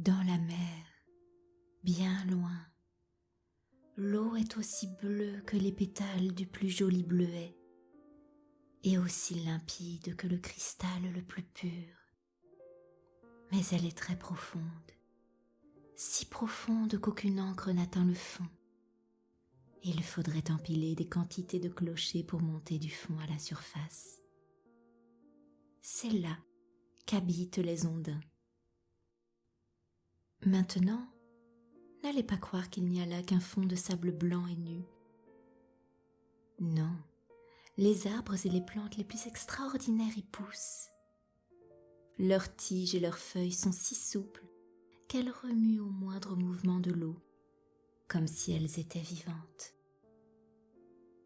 Dans la mer, bien loin, l'eau est aussi bleue que les pétales du plus joli bleuet, et aussi limpide que le cristal le plus pur. Mais elle est très profonde, si profonde qu'aucune encre n'atteint le fond. Il faudrait empiler des quantités de clochers pour monter du fond à la surface. C'est là qu'habitent les ondins. Maintenant, n'allez pas croire qu'il n'y a là qu'un fond de sable blanc et nu. Non, les arbres et les plantes les plus extraordinaires y poussent. Leurs tiges et leurs feuilles sont si souples qu'elles remuent au moindre mouvement de l'eau, comme si elles étaient vivantes.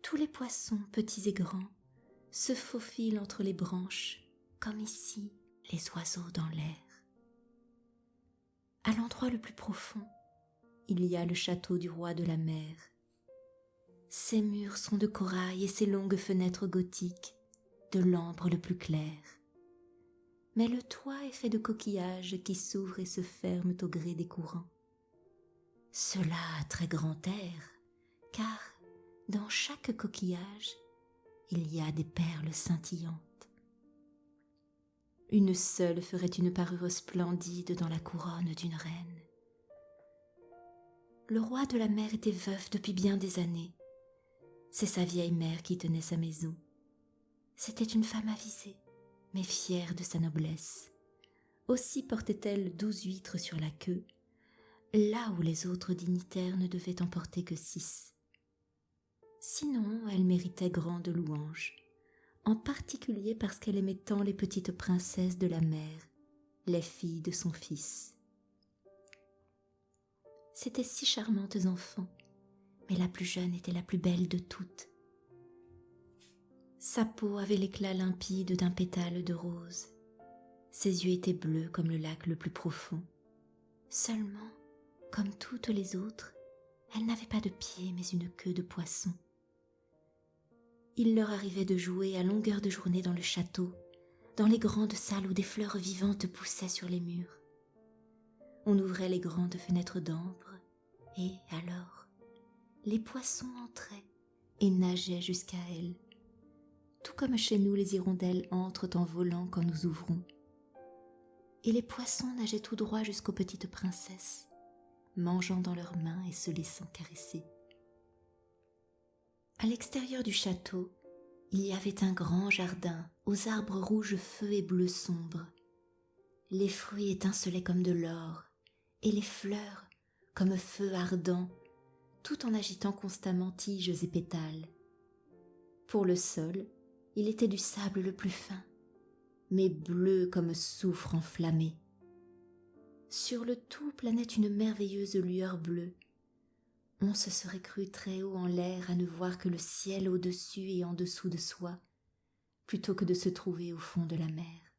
Tous les poissons, petits et grands, se faufilent entre les branches, comme ici les oiseaux dans l'air. À l'endroit le plus profond, il y a le château du roi de la mer. Ses murs sont de corail et ses longues fenêtres gothiques, de l'ambre le plus clair. Mais le toit est fait de coquillages qui s'ouvrent et se ferment au gré des courants. Cela a très grand air, car dans chaque coquillage, il y a des perles scintillantes. Une seule ferait une parure splendide dans la couronne d'une reine. Le roi de la mer était veuf depuis bien des années. C'est sa vieille mère qui tenait sa maison. C'était une femme avisée, mais fière de sa noblesse. Aussi portait-elle 12 huîtres sur la queue, là où les autres dignitaires ne devaient en porter que 6. Sinon, elle méritait grande louange, en particulier parce qu'elle aimait tant les petites princesses de la mer, les filles de son fils. C'étaient 6 charmantes enfants, mais la plus jeune était la plus belle de toutes. Sa peau avait l'éclat limpide d'un pétale de rose. Ses yeux étaient bleus comme le lac le plus profond. Seulement, comme toutes les autres, elle n'avait pas de pieds mais une queue de poisson. Il leur arrivait de jouer à longueur de journée dans le château, dans les grandes salles où des fleurs vivantes poussaient sur les murs. On ouvrait les grandes fenêtres d'ambre, et alors, les poissons entraient et nageaient jusqu'à elles, tout comme chez nous les hirondelles entrent en volant quand nous ouvrons. Et les poissons nageaient tout droit jusqu'aux petites princesses, mangeant dans leurs mains et se laissant caresser. À l'extérieur du château, il y avait un grand jardin aux arbres rouges feu et bleu sombre. Les fruits étincelaient comme de l'or, et les fleurs comme feu ardent, tout en agitant constamment tiges et pétales. Pour le sol, il était du sable le plus fin, mais bleu comme soufre enflammé. Sur le tout planait une merveilleuse lueur bleue. On se serait cru très haut en l'air à ne voir que le ciel au-dessus et en dessous de soi, plutôt que de se trouver au fond de la mer.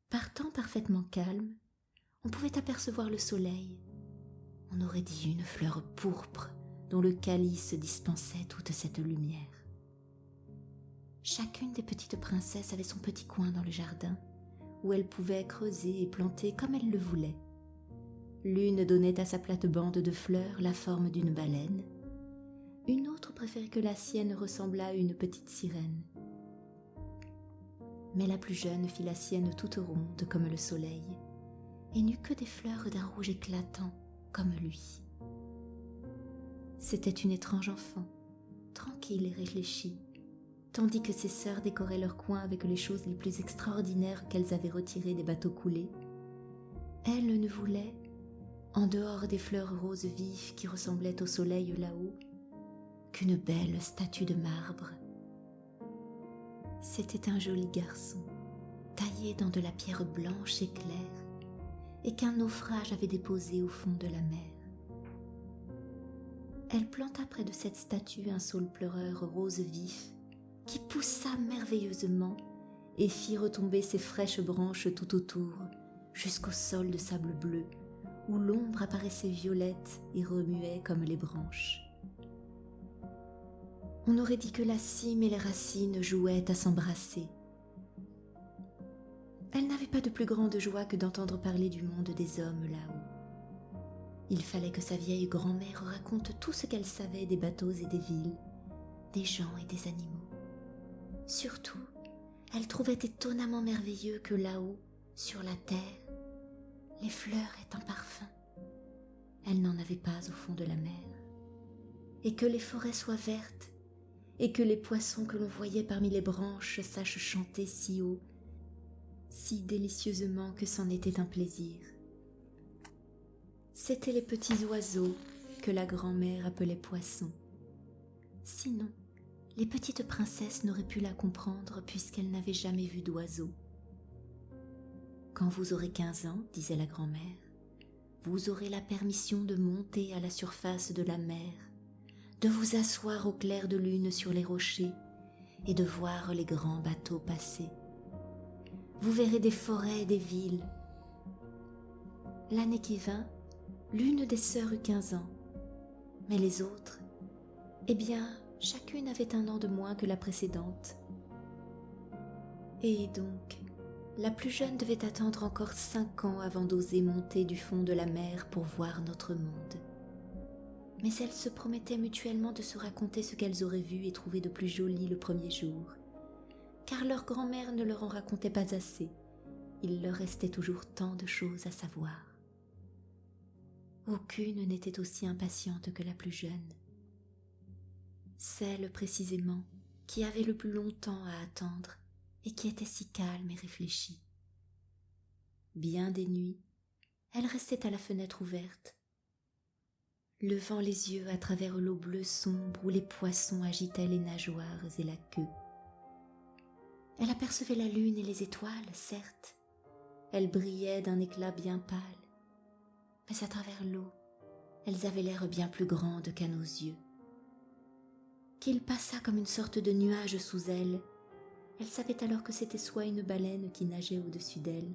Par temps parfaitement calme, on pouvait apercevoir le soleil. On aurait dit une fleur pourpre dont le calice dispensait toute cette lumière. Chacune des petites princesses avait son petit coin dans le jardin, où elle pouvait creuser et planter comme elle le voulait. L'une donnait à sa plate-bande de fleurs la forme d'une baleine. Une autre préférait que la sienne ressemblât à une petite sirène. Mais la plus jeune fit la sienne toute ronde comme le soleil, et n'eut que des fleurs d'un rouge éclatant comme lui. C'était une étrange enfant, tranquille et réfléchie, tandis que ses sœurs décoraient leur coin avec les choses les plus extraordinaires qu'elles avaient retirées des bateaux coulés. Elle ne voulait, en dehors des fleurs roses vives qui ressemblaient au soleil là-haut, qu'une belle statue de marbre. C'était un joli garçon, taillé dans de la pierre blanche et claire, et qu'un naufrage avait déposé au fond de la mer. Elle planta près de cette statue un saule pleureur rose vif, qui poussa merveilleusement et fit retomber ses fraîches branches tout autour, jusqu'au sol de sable bleu, où l'ombre apparaissait violette et remuait comme les branches. On aurait dit que la cime et les racines jouaient à s'embrasser. Elle n'avait pas de plus grande joie que d'entendre parler du monde des hommes là-haut. Il fallait que sa vieille grand-mère raconte tout ce qu'elle savait des bateaux et des villes, des gens et des animaux. Surtout, elle trouvait étonnamment merveilleux que là-haut, sur la terre, les fleurs aient un parfum. Elle n'en avait pas au fond de la mer. Et que les forêts soient vertes, et que les poissons que l'on voyait parmi les branches sachent chanter si haut, si délicieusement que c'en était un plaisir. C'étaient les petits oiseaux que la grand-mère appelait poissons. Sinon, les petites princesses n'auraient pu la comprendre puisqu'elles n'avaient jamais vu d'oiseaux. Quand vous aurez 15 ans, disait la grand-mère, vous aurez la permission de monter à la surface de la mer, de vous asseoir au clair de lune sur les rochers et de voir les grands bateaux passer. Vous verrez des forêts et des villes. L'année qui vint, l'une des sœurs eut 15 ans, mais les autres, eh bien, chacune avait un an de moins que la précédente. Et donc, la plus jeune devait attendre encore 5 ans avant d'oser monter du fond de la mer pour voir notre monde. Mais elles se promettaient mutuellement de se raconter ce qu'elles auraient vu et trouvé de plus joli le premier jour, car leur grand-mère ne leur en racontait pas assez. Il leur restait toujours tant de choses à savoir. Aucune n'était aussi impatiente que la plus jeune. Celle précisément qui avait le plus longtemps à attendre et qui était si calme et réfléchie. Bien des nuits, elle restait à la fenêtre ouverte, levant les yeux à travers l'eau bleue sombre où les poissons agitaient les nageoires et la queue. Elle apercevait la lune et les étoiles, certes. Elles brillaient d'un éclat bien pâle, mais à travers l'eau, elles avaient l'air bien plus grandes qu'à nos yeux. Qu'il passât comme une sorte de nuage sous elle, elle savait alors que c'était soit une baleine qui nageait au-dessus d'elle,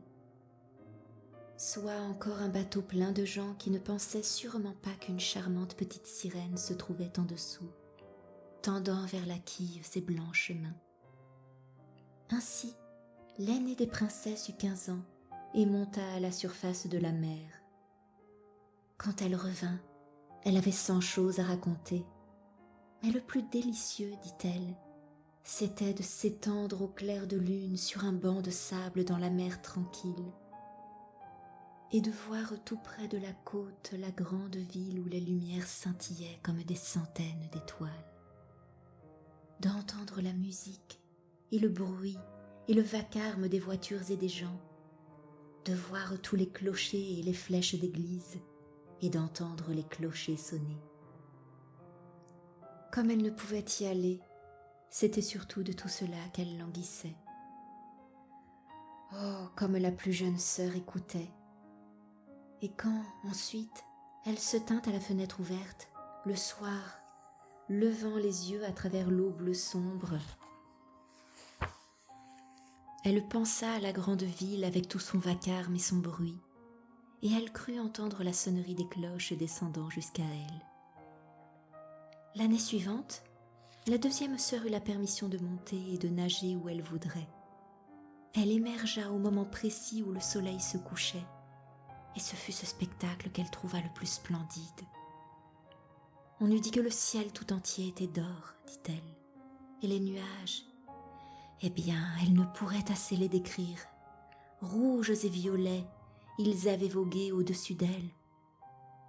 soit encore un bateau plein de gens qui ne pensaient sûrement pas qu'une charmante petite sirène se trouvait en dessous, tendant vers la quille ses blanches mains. Ainsi, l'aînée des princesses eut 15 ans et monta à la surface de la mer. Quand elle revint, elle avait 100 choses à raconter, mais le plus délicieux, dit-elle, c'était de s'étendre au clair de lune sur un banc de sable dans la mer tranquille et de voir tout près de la côte la grande ville où les lumières scintillaient comme des centaines d'étoiles, d'entendre la musique et le bruit et le vacarme des voitures et des gens, de voir tous les clochers et les flèches d'église et d'entendre les clochers sonner. Comme elle ne pouvait y aller, c'était surtout de tout cela qu'elle languissait. Oh, comme la plus jeune sœur écoutait. Et quand, ensuite, elle se tint à la fenêtre ouverte, le soir, levant les yeux à travers l'eau bleue sombre, elle pensa à la grande ville avec tout son vacarme et son bruit, et elle crut entendre la sonnerie des cloches descendant jusqu'à elle. L'année suivante, la deuxième sœur eut la permission de monter et de nager où elle voudrait. Elle émergea au moment précis où le soleil se couchait, et ce fut ce spectacle qu'elle trouva le plus splendide. On eût dit que le ciel tout entier était d'or, dit-elle, et les nuages, eh bien, elle ne pourrait assez les décrire. Rouges et violets, ils avaient vogué au-dessus d'elle.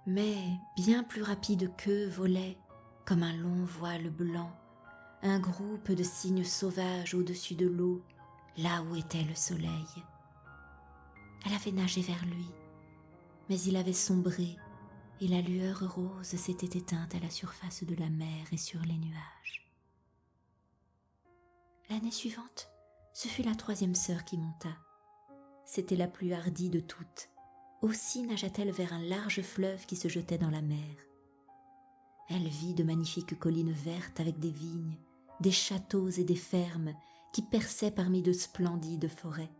Mais, bien plus rapide qu'eux, volait, comme un long voile blanc, un groupe de cygnes sauvages au-dessus de l'eau, là où était le soleil. Elle avait nagé vers lui, mais il avait sombré, et la lueur rose s'était éteinte à la surface de la mer et sur les nuages. L'année suivante, ce fut la troisième sœur qui monta. C'était la plus hardie de toutes. Aussi nagea-t-elle vers un large fleuve qui se jetait dans la mer. Elle vit de magnifiques collines vertes avec des vignes, des châteaux et des fermes qui perçaient parmi de splendides forêts.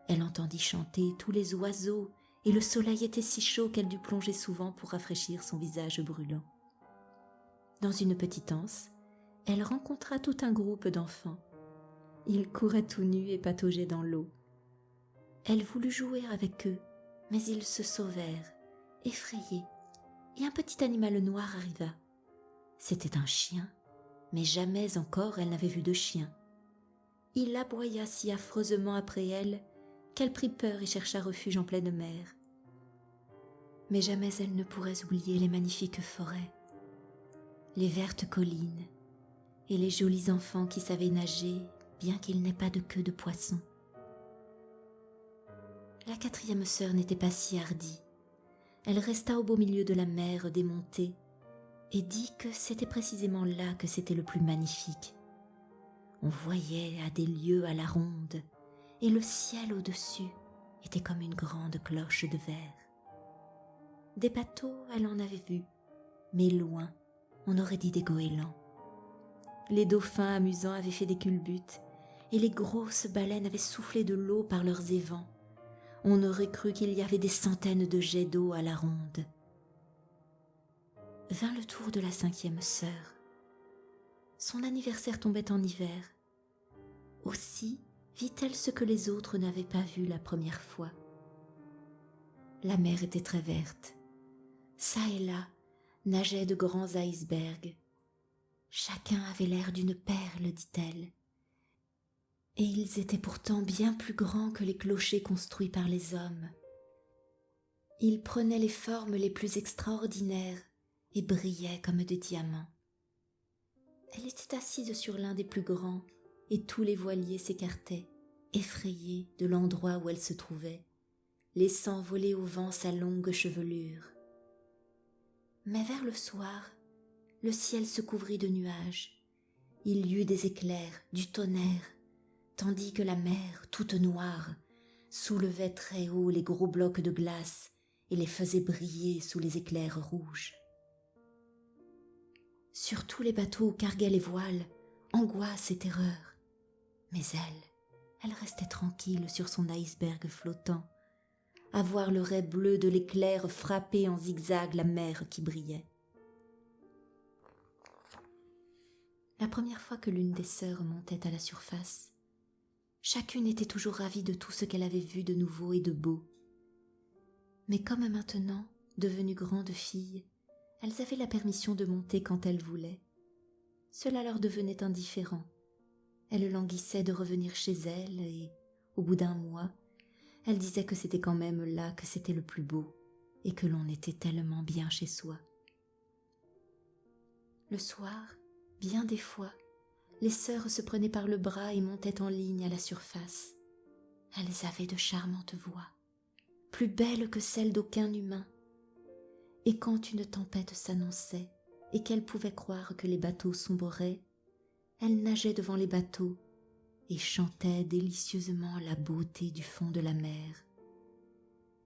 Elle entendit chanter tous les oiseaux et le soleil était si chaud qu'elle dut plonger souvent pour rafraîchir son visage brûlant. Dans une petite anse, elle rencontra tout un groupe d'enfants. Ils couraient tout nus et pataugeaient dans l'eau. Elle voulut jouer avec eux, mais ils se sauvèrent, effrayés, et un petit animal noir arriva. C'était un chien, mais jamais encore elle n'avait vu de chien. Il aboya si affreusement après elle qu'elle prit peur et chercha refuge en pleine mer. Mais jamais elle ne pourrait oublier les magnifiques forêts, les vertes collines et les jolis enfants qui savaient nager, bien qu'ils n'aient pas de queue de poisson. La quatrième sœur n'était pas si hardie. Elle resta au beau milieu de la mer démontée et dit que c'était précisément là que c'était le plus magnifique. On voyait à des lieues à la ronde, et le ciel au-dessus était comme une grande cloche de verre. Des bateaux, elle en avait vu, mais loin, on aurait dit des goélands. Les dauphins amusants avaient fait des culbutes, et les grosses baleines avaient soufflé de l'eau par leurs évents. On aurait cru qu'il y avait des centaines de jets d'eau à la ronde. Vint le tour de la cinquième sœur. Son anniversaire tombait en hiver. Aussi vit-elle ce que les autres n'avaient pas vu la première fois. La mer était très verte. Ça et là nageaient de grands icebergs. Chacun avait l'air d'une perle, dit-elle. Et ils étaient pourtant bien plus grands que les clochers construits par les hommes. Ils prenaient les formes les plus extraordinaires et brillaient comme des diamants. Elle était assise sur l'un des plus grands, et tous les voiliers s'écartaient, effrayés de l'endroit où elle se trouvait, laissant voler au vent sa longue chevelure. Mais vers le soir, le ciel se couvrit de nuages. Il y eut des éclairs, du tonnerre, tandis que la mer, toute noire, soulevait très haut les gros blocs de glace et les faisait briller sous les éclairs rouges. Sur tous les bateaux où carguaient les voiles, angoisse et terreur. Mais elle restait tranquille sur son iceberg flottant, à voir le rai bleu de l'éclair frapper en zigzag la mer qui brillait. La première fois que l'une des sœurs montait à la surface, chacune était toujours ravie de tout ce qu'elle avait vu de nouveau et de beau. Mais comme maintenant, devenues grandes filles, elles avaient la permission de monter quand elles voulaient. Cela leur devenait indifférent. Elles languissaient de revenir chez elles et, au bout d'un mois, elles disaient que c'était quand même là que c'était le plus beau et que l'on était tellement bien chez soi. Le soir, bien des fois, les sœurs se prenaient par le bras et montaient en ligne à la surface. Elles avaient de charmantes voix, plus belles que celles d'aucun humain. Et quand une tempête s'annonçait et qu'elles pouvaient croire que les bateaux sombreraient, elles nageaient devant les bateaux et chantaient délicieusement la beauté du fond de la mer,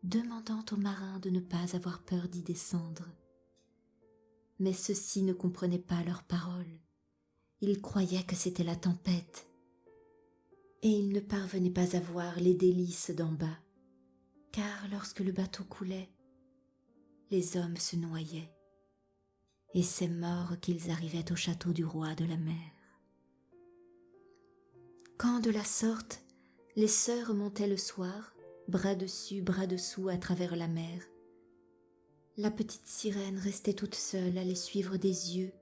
demandant aux marins de ne pas avoir peur d'y descendre. Mais ceux-ci ne comprenaient pas leurs paroles. Ils croyaient que c'était la tempête, et ils ne parvenaient pas à voir les délices d'en bas, car lorsque le bateau coulait, les hommes se noyaient, et c'est mort qu'ils arrivaient au château du roi de la mer. Quand de la sorte, les sœurs montaient le soir, bras dessus, bras dessous à travers la mer, la petite sirène restait toute seule à les suivre des yeux,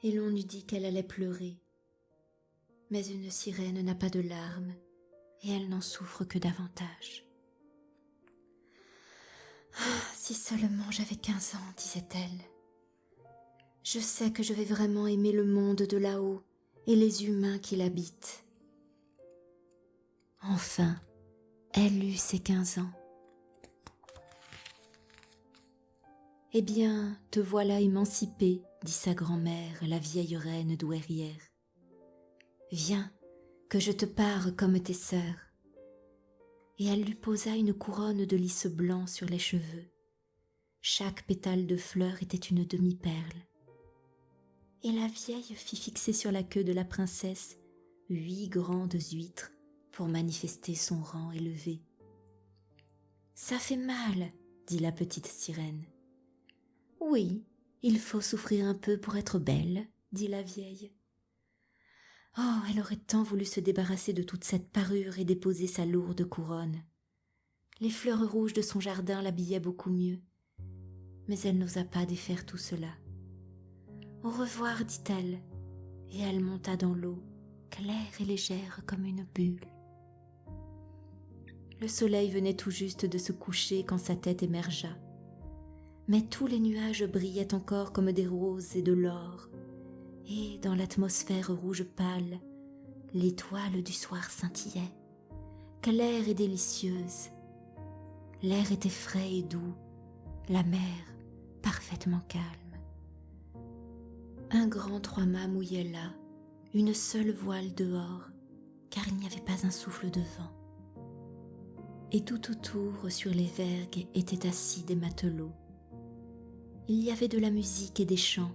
et l'on eût dit qu'elle allait pleurer. Mais une sirène n'a pas de larmes, et elle n'en souffre que davantage. « Ah, si seulement j'avais 15 ans, disait-elle. Je sais que je vais vraiment aimer le monde de là-haut et les humains qui l'habitent. » Enfin, elle eut ses 15 ans. « Eh bien, te voilà émancipée, dit sa grand-mère, la vieille reine douairière. Viens, que je te pare comme tes sœurs. » Et elle lui posa une couronne de lys blanc sur les cheveux. Chaque pétale de fleur était une demi-perle. Et la vieille fit fixer sur la queue de la princesse 8 grandes huîtres pour manifester son rang élevé. « Ça fait mal, dit la petite sirène. « Oui, il faut souffrir un peu pour être belle, dit la vieille. Oh, elle aurait tant voulu se débarrasser de toute cette parure et déposer sa lourde couronne. Les fleurs rouges de son jardin l'habillaient beaucoup mieux, mais elle n'osa pas défaire tout cela. « Au revoir » dit-elle, et elle monta dans l'eau, claire et légère comme une bulle. Le soleil venait tout juste de se coucher quand sa tête émergea, mais tous les nuages brillaient encore comme des roses et de l'or, et dans l'atmosphère rouge pâle, l'étoile du soir scintillait, claire et délicieuse. L'air était frais et doux, la mer parfaitement calme. Un grand trois-mâts mouillait là, une seule voile dehors, car il n'y avait pas un souffle de vent. Et tout autour, sur les vergues, étaient assis des matelots. Il y avait de la musique et des chants.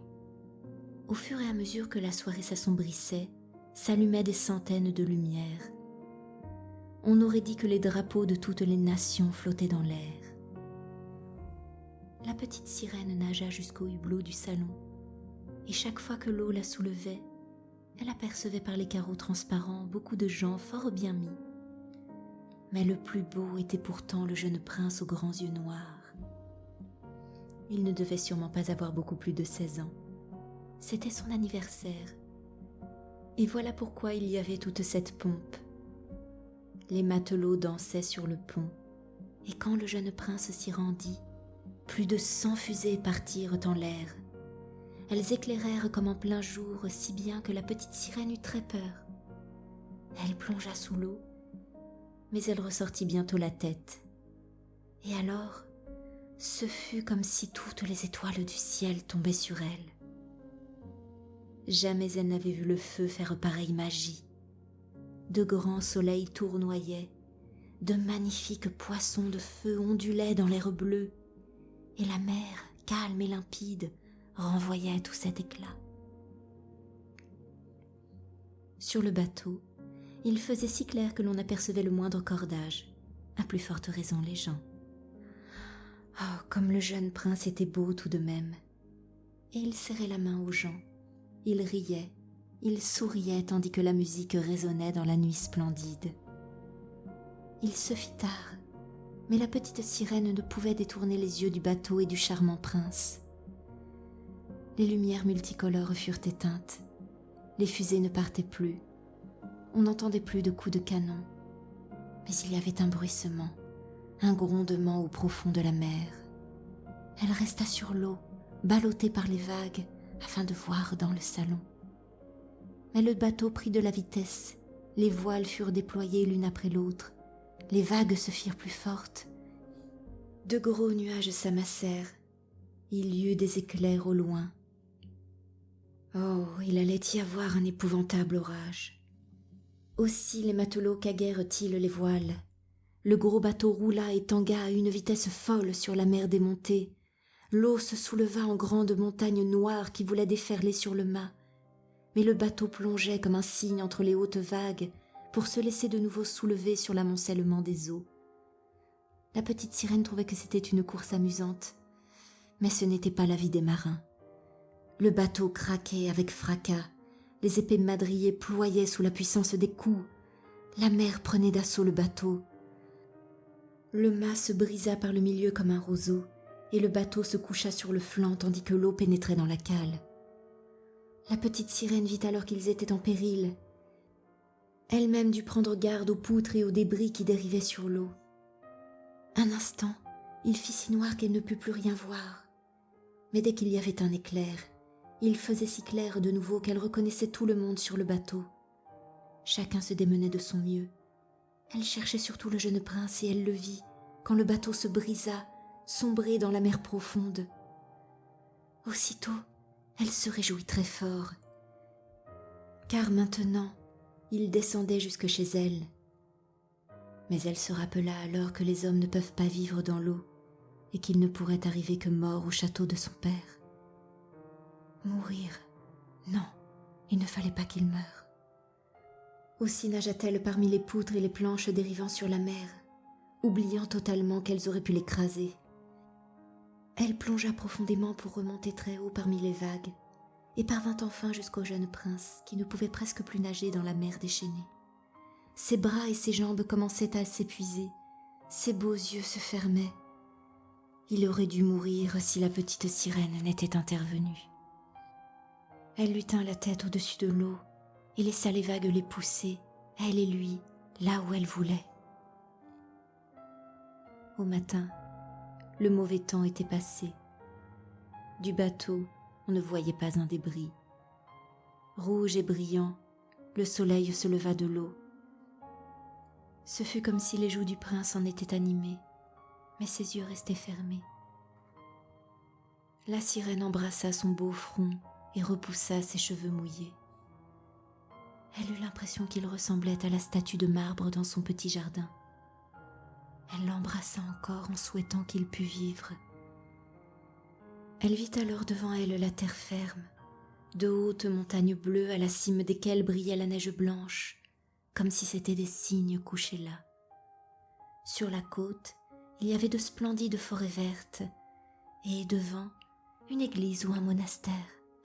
Au fur et à mesure que la soirée s'assombrissait, s'allumaient des centaines de lumières. On aurait dit que les drapeaux de toutes les nations flottaient dans l'air. La petite sirène nagea jusqu'au hublot du salon, et chaque fois que l'eau la soulevait, elle apercevait par les carreaux transparents beaucoup de gens fort bien mis. Mais le plus beau était pourtant le jeune prince aux grands yeux noirs. Il ne devait sûrement pas avoir beaucoup plus de 16 ans. C'était son anniversaire. Et voilà pourquoi il y avait toute cette pompe. Les matelots dansaient sur le pont, et quand le jeune prince s'y rendit, plus de 100 fusées partirent en l'air. Elles éclairèrent comme en plein jour, si bien que la petite sirène eut très peur. Elle plongea sous l'eau, mais elle ressortit bientôt la tête. Et alors, ce fut comme si toutes les étoiles du ciel tombaient sur elle. Jamais elle n'avait vu le feu faire pareille magie. De grands soleils tournoyaient, de magnifiques poissons de feu ondulaient dans l'air bleu, et la mer, calme et limpide, renvoyait tout cet éclat. Sur le bateau, il faisait si clair que l'on apercevait le moindre cordage, à plus forte raison les gens. Oh, comme le jeune prince était beau tout de même. Et il serrait la main aux gens, il riait, il souriait tandis que la musique résonnait dans la nuit splendide. Il se fit tard, mais la petite sirène ne pouvait détourner les yeux du bateau et du charmant prince. Les lumières multicolores furent éteintes, les fusées ne partaient plus, on n'entendait plus de coups de canon, mais il y avait un bruissement, un grondement au profond de la mer. Elle resta sur l'eau, ballottée par les vagues, afin de voir dans le salon. Mais le bateau prit de la vitesse, les voiles furent déployées l'une après l'autre, les vagues se firent plus fortes. De gros nuages s'amassèrent, il y eut des éclairs au loin. Oh, il allait y avoir un épouvantable orage. Aussi les matelots caguèrent-ils les voiles. Le gros bateau roula et tangua à une vitesse folle sur la mer démontée. L'eau se souleva en grandes montagnes noires qui voulaient déferler sur le mât. Mais le bateau plongeait comme un cygne entre les hautes vagues pour se laisser de nouveau soulever sur l'amoncellement des eaux. La petite sirène trouvait que c'était une course amusante, mais ce n'était pas la vie des marins. Le bateau craquait avec fracas, les épées madriers ployaient sous la puissance des coups, la mer prenait d'assaut le bateau. Le mât se brisa par le milieu comme un roseau, et le bateau se coucha sur le flanc tandis que l'eau pénétrait dans la cale. La petite sirène vit alors qu'ils étaient en péril. Elle-même dut prendre garde aux poutres et aux débris qui dérivaient sur l'eau. Un instant, il fit si noir qu'elle ne put plus rien voir. Mais dès qu'il y avait un éclair, il faisait si clair de nouveau qu'elle reconnaissait tout le monde sur le bateau. Chacun se démenait de son mieux. Elle cherchait surtout le jeune prince et elle le vit quand le bateau se brisa, sombré dans la mer profonde. Aussitôt, elle se réjouit très fort, car maintenant, il descendait jusque chez elle. Mais elle se rappela alors que les hommes ne peuvent pas vivre dans l'eau et qu'il ne pourrait arriver que mort au château de son père. Mourir, non, il ne fallait pas qu'il meure. Aussi nagea-t-elle parmi les poutres et les planches dérivant sur la mer, oubliant totalement qu'elles auraient pu l'écraser. Elle plongea profondément pour remonter très haut parmi les vagues, et parvint enfin jusqu'au jeune prince qui ne pouvait presque plus nager dans la mer déchaînée. Ses bras et ses jambes commençaient à s'épuiser, ses beaux yeux se fermaient. Il aurait dû mourir si la petite sirène n'était intervenue. Elle lui tint la tête au-dessus de l'eau et laissa les vagues les pousser, elle et lui, là où elle voulait. Au matin, le mauvais temps était passé. Du bateau, on ne voyait pas un débris. Rouge et brillant, le soleil se leva de l'eau. Ce fut comme si les joues du prince en étaient animées, mais ses yeux restaient fermés. La sirène embrassa son beau front et repoussa ses cheveux mouillés. Elle eut l'impression qu'il ressemblait à la statue de marbre dans son petit jardin. Elle l'embrassa encore en souhaitant qu'il pût vivre. Elle vit alors devant elle la terre ferme, de hautes montagnes bleues à la cime desquelles brillait la neige blanche, comme si c'étaient des cygnes couchés là. Sur la côte, il y avait de splendides forêts vertes, et devant, une église ou un monastère,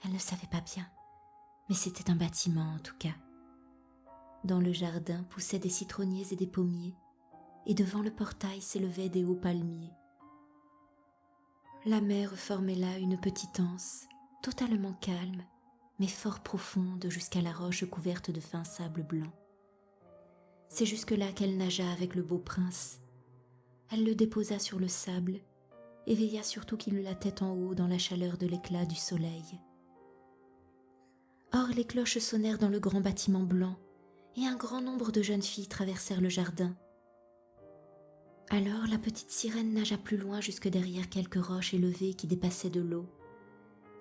elle ne savait pas bien, mais c'était un bâtiment en tout cas. Dans le jardin poussaient des citronniers et des pommiers, et devant le portail s'élevaient des hauts palmiers. La mer formait là une petite anse, totalement calme, mais fort profonde jusqu'à la roche couverte de fin sable blanc. C'est jusque-là qu'elle nagea avec le beau prince. Elle le déposa sur le sable et veilla surtout qu'il eût la tête en haut dans la chaleur de l'éclat du soleil. Or les cloches sonnèrent dans le grand bâtiment blanc et un grand nombre de jeunes filles traversèrent le jardin. Alors la petite sirène nagea plus loin jusque derrière quelques roches élevées qui dépassaient de l'eau,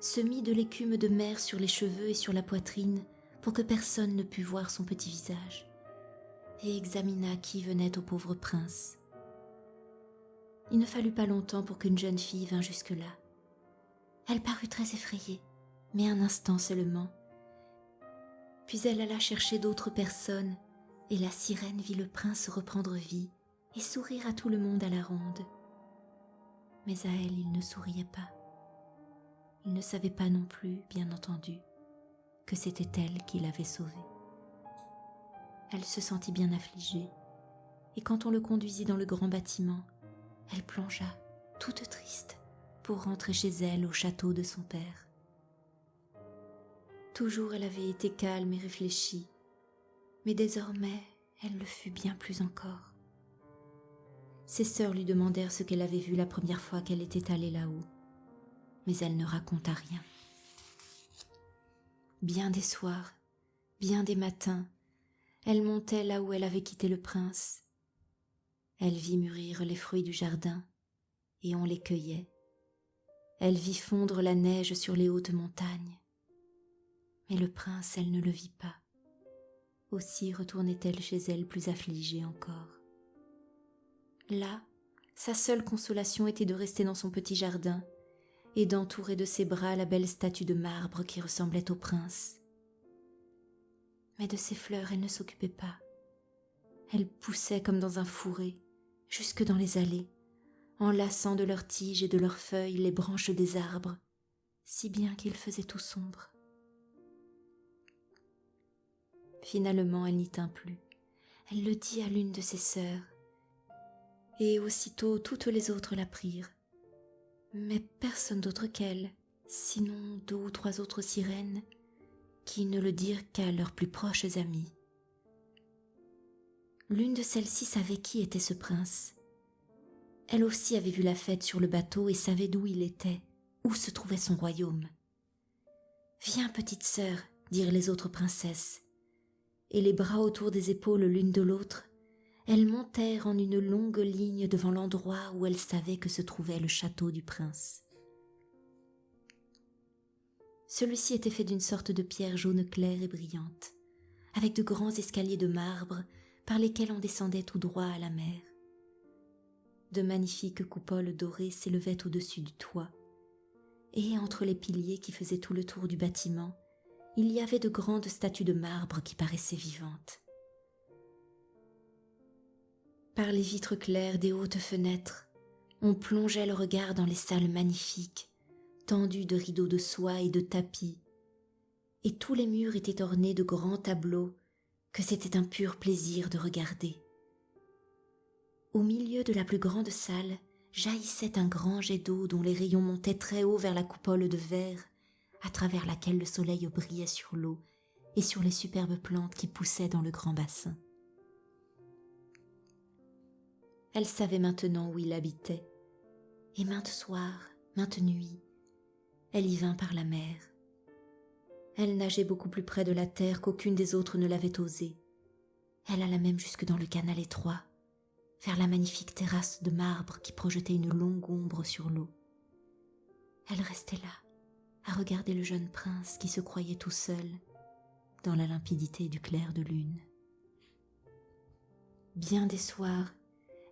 se mit de l'écume de mer sur les cheveux et sur la poitrine pour que personne ne pût voir son petit visage, et examina qui venait au pauvre prince. Il ne fallut pas longtemps pour qu'une jeune fille vînt jusque-là. Elle parut très effrayée, mais un instant seulement. Puis elle alla chercher d'autres personnes, et la sirène vit le prince reprendre vie et sourire à tout le monde à la ronde. Mais à elle, il ne souriait pas. Il ne savait pas non plus, bien entendu, que c'était elle qui l'avait sauvé. Elle se sentit bien affligée, et quand on le conduisit dans le grand bâtiment, elle plongea, toute triste, pour rentrer chez elle au château de son père. Toujours elle avait été calme et réfléchie, mais désormais elle le fut bien plus encore. Ses sœurs lui demandèrent ce qu'elle avait vu la première fois qu'elle était allée là-haut, mais elle ne raconta rien. Bien des soirs, bien des matins, elle montait là où elle avait quitté le prince. Elle vit mûrir les fruits du jardin, et on les cueillait. Elle vit fondre la neige sur les hautes montagnes. Mais le prince, elle ne le vit pas. Aussi retournait-elle chez elle plus affligée encore. Là, sa seule consolation était de rester dans son petit jardin et d'entourer de ses bras la belle statue de marbre qui ressemblait au prince. Mais de ses fleurs, elle ne s'occupait pas. Elles poussaient comme dans un fourré, jusque dans les allées, enlaçant de leurs tiges et de leurs feuilles les branches des arbres, si bien qu'il faisait tout sombre. Finalement, elle n'y tint plus. Elle le dit à l'une de ses sœurs, et aussitôt toutes les autres la prirent. Mais personne d'autre qu'elle, sinon 2 ou 3 autres sirènes, qui ne le dirent qu'à leurs plus proches amies. L'une de celles-ci savait qui était ce prince. Elle aussi avait vu la fête sur le bateau et savait d'où il était, où se trouvait son royaume. « Viens, petite sœur » dirent les autres princesses, et les bras autour des épaules l'une de l'autre, elles montèrent en une longue ligne devant l'endroit où elles savaient que se trouvait le château du prince. Celui-ci était fait d'une sorte de pierre jaune claire et brillante, avec de grands escaliers de marbre par lesquels on descendait tout droit à la mer. De magnifiques coupoles dorées s'élevaient au-dessus du toit, et entre les piliers qui faisaient tout le tour du bâtiment, il y avait de grandes statues de marbre qui paraissaient vivantes. Par les vitres claires des hautes fenêtres, on plongeait le regard dans les salles magnifiques, tendues de rideaux de soie et de tapis, et tous les murs étaient ornés de grands tableaux que c'était un pur plaisir de regarder. Au milieu de la plus grande salle jaillissait un grand jet d'eau dont les rayons montaient très haut vers la coupole de verre, à travers laquelle le soleil brillait sur l'eau et sur les superbes plantes qui poussaient dans le grand bassin. Elle savait maintenant où il habitait, et maintes soirs, maintes nuits, elle y vint par la mer. Elle nageait beaucoup plus près de la terre qu'aucune des autres ne l'avait osé. Elle alla même jusque dans le canal étroit, vers la magnifique terrasse de marbre qui projetait une longue ombre sur l'eau. Elle restait là, à regarder le jeune prince qui se croyait tout seul dans la limpidité du clair de lune. Bien des soirs,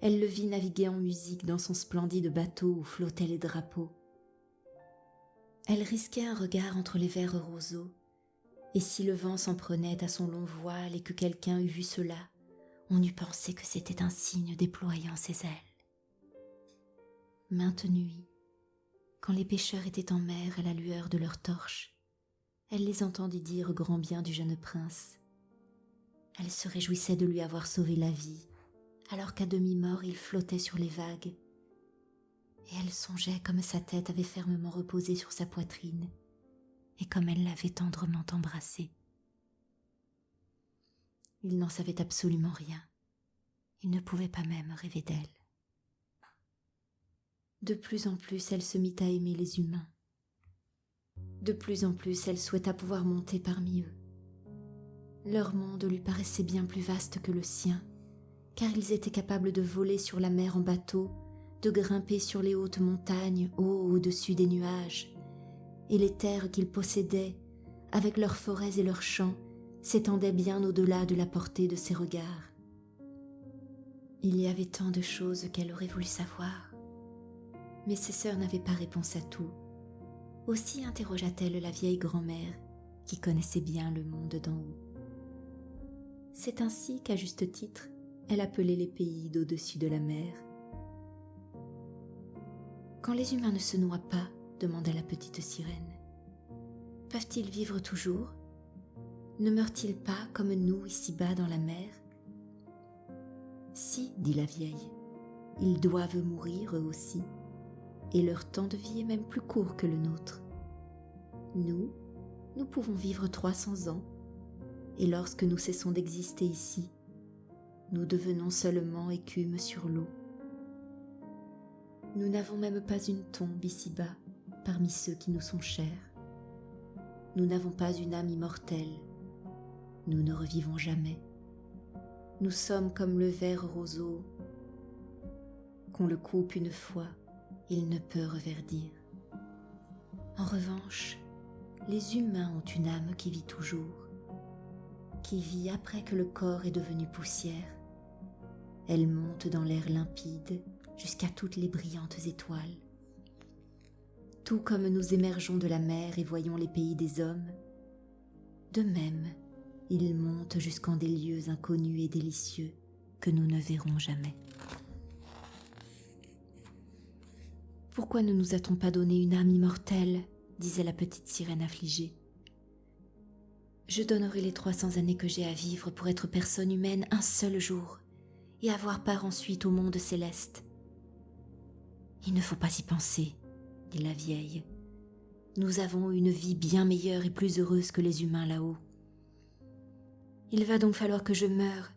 elle le vit naviguer en musique dans son splendide bateau où flottaient les drapeaux. Elle risquait un regard entre les verts roseaux, et si le vent s'en prenait à son long voile et que quelqu'un eût vu cela, on eût pensé que c'était un cygne déployant ses ailes. Maintes nuits, quand les pêcheurs étaient en mer à la lueur de leurs torches, elle les entendit dire grand bien du jeune prince. Elle se réjouissait de lui avoir sauvé la vie, alors qu'à demi-mort il flottait sur les vagues, et elle songeait comme sa tête avait fermement reposé sur sa poitrine, et comme elle l'avait tendrement embrassé. Il n'en savait absolument rien. Il ne pouvait pas même rêver d'elle. De plus en plus, elle se mit à aimer les humains. De plus en plus, elle souhaita pouvoir monter parmi eux. Leur monde lui paraissait bien plus vaste que le sien, car ils étaient capables de voler sur la mer en bateau, de grimper sur les hautes montagnes haut au-dessus des nuages, et les terres qu'ils possédaient, avec leurs forêts et leurs champs, s'étendaient bien au-delà de la portée de ses regards. Il y avait tant de choses qu'elle aurait voulu savoir, mais ses sœurs n'avaient pas réponse à tout. Aussi interrogea-t-elle la vieille grand-mère, qui connaissait bien le monde d'en haut. C'est ainsi qu'à juste titre, elle appelait les pays d'au-dessus de la mer. « Quand les humains ne se noient pas, demanda la petite sirène, peuvent-ils vivre toujours? Ne meurent-ils pas comme nous ici-bas dans la mer ?»« Si, dit la vieille, ils doivent mourir eux aussi, et leur temps de vie est même plus court que le nôtre. Nous pouvons vivre 300 ans, et lorsque nous cessons d'exister ici, nous devenons seulement écume sur l'eau. Nous n'avons même pas une tombe ici-bas parmi ceux qui nous sont chers. Nous n'avons pas une âme immortelle. Nous ne revivons jamais. Nous sommes comme le vert roseau. Qu'on le coupe une fois, il ne peut reverdir. En revanche, les humains ont une âme qui vit toujours, qui vit après que le corps est devenu poussière. Elle monte dans l'air limpide jusqu'à toutes les brillantes étoiles. Tout comme nous émergeons de la mer et voyons les pays des hommes, de même, ils montent jusqu'en des lieux inconnus et délicieux que nous ne verrons jamais. « Pourquoi ne nous a-t-on pas donné une âme immortelle ?» disait la petite sirène affligée. « Je donnerai les 300 années que j'ai à vivre pour être personne humaine un seul jour et avoir part ensuite au monde céleste. »« Il ne faut pas y penser, » dit la vieille. « Nous avons une vie bien meilleure et plus heureuse que les humains là-haut. Il va donc falloir que je meure